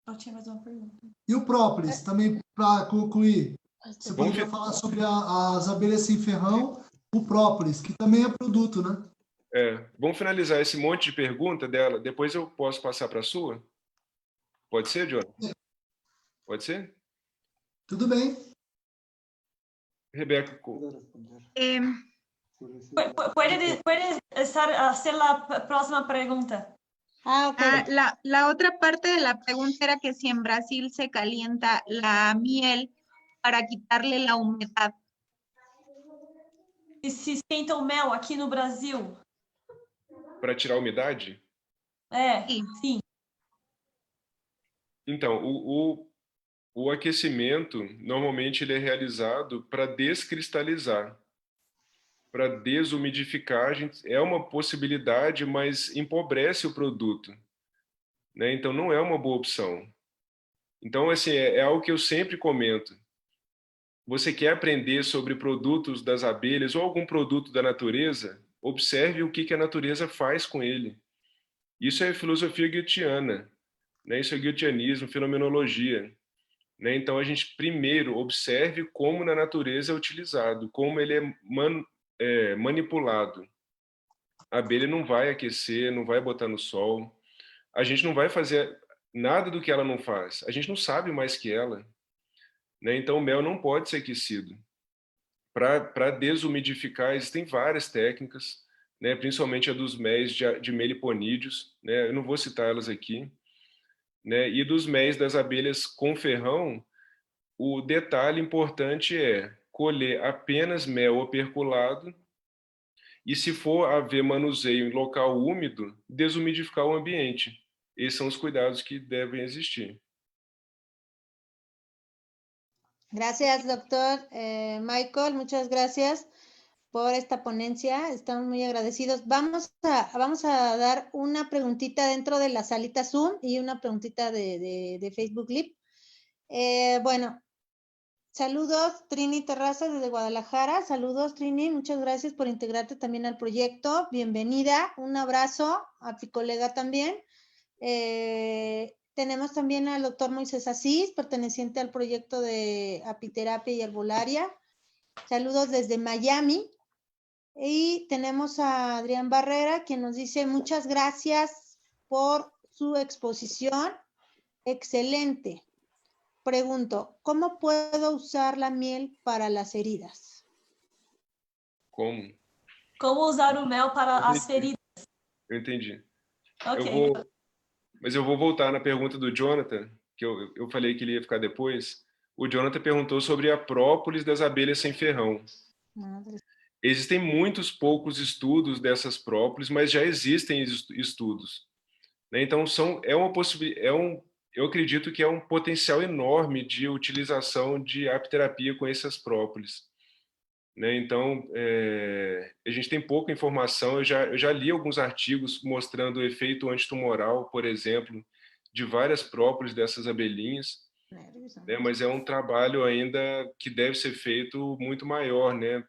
Eu tinha mais uma pergunta. E o própolis, também para concluir? Você poderia falar sobre as abelhas sem ferrão, o própolis, que também é produto, né? Vamos finalizar esse monte de pergunta dela, depois eu posso passar para a sua? Pode ser, Jonathan? Pode ser? Tudo bem. Rebeca. Puede hacer la próxima pregunta. Okay. La otra parte de la pregunta era que si en Brasil se calienta la miel para quitarle la humedad. E se esquenta o mel aqui no Brasil? Para tirar a umidade? Sim. Então, o o aquecimento, normalmente, ele é realizado para descristalizar, para desumidificar. É uma possibilidade, mas empobrece o produto, né? Então, não é uma boa opção. Então, assim, é algo que eu sempre comento. Você quer aprender sobre produtos das abelhas ou algum produto da natureza? Observe o que a natureza faz com ele. Isso é filosofia goetheana, né? Isso é goetheanismo, fenomenologia, né? Então, a gente primeiro observe como na natureza é utilizado, como ele é manipulado. A abelha não vai aquecer, não vai botar no sol. A gente não vai fazer nada do que ela não faz. A gente não sabe mais que ela, né? Então, o mel não pode ser aquecido. Para desumidificar, existem várias técnicas, né? Principalmente a dos méis de meliponídeos, né? Eu não vou citar elas aqui, né? E dos méis das abelhas com ferrão, o detalhe importante é colher apenas mel operculado e, se for haver manuseio em local úmido, desumidificar o ambiente. Esses são os cuidados que devem existir. Gracias, doctor Michael. Muchas gracias por esta ponencia. Estamos muy agradecidos. Vamos a dar una preguntita dentro de la salita Zoom y una preguntita de Facebook Live. Bueno, saludos, Trini Terraza desde Guadalajara. Saludos, Trini. Muchas gracias por integrarte también al proyecto. Bienvenida. Un abrazo a tu colega también. Tenemos también al doctor Moisés Asís, perteneciente al proyecto de apiterapia y herbolaria. Saludos desde Miami. Y tenemos a Adrián Barrera, quien nos dice muchas gracias por su exposición. Excelente. Pregunto, ¿cómo puedo usar la miel para las heridas? Como? Como usar o mel para as feridas? Eu entendi. Ok. Mas eu vou voltar na pergunta do Jonathan, que eu falei que ele ia ficar depois. O Jonathan perguntou sobre a própolis das abelhas sem ferrão. Existem muitos poucos estudos dessas própolis, mas já existem estudos, né? Então, eu acredito que é um potencial enorme de utilização de apiterapia com essas própolis, né? Então, a gente tem pouca informação. Eu já li alguns artigos mostrando o efeito antitumoral, por exemplo, de várias própolis dessas abelhinhas, né? Mas é um trabalho ainda que deve ser feito muito maior, né?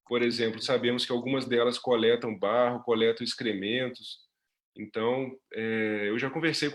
Por exemplo, sabemos que algumas delas coletam barro, coletam excrementos. Então, eu já conversei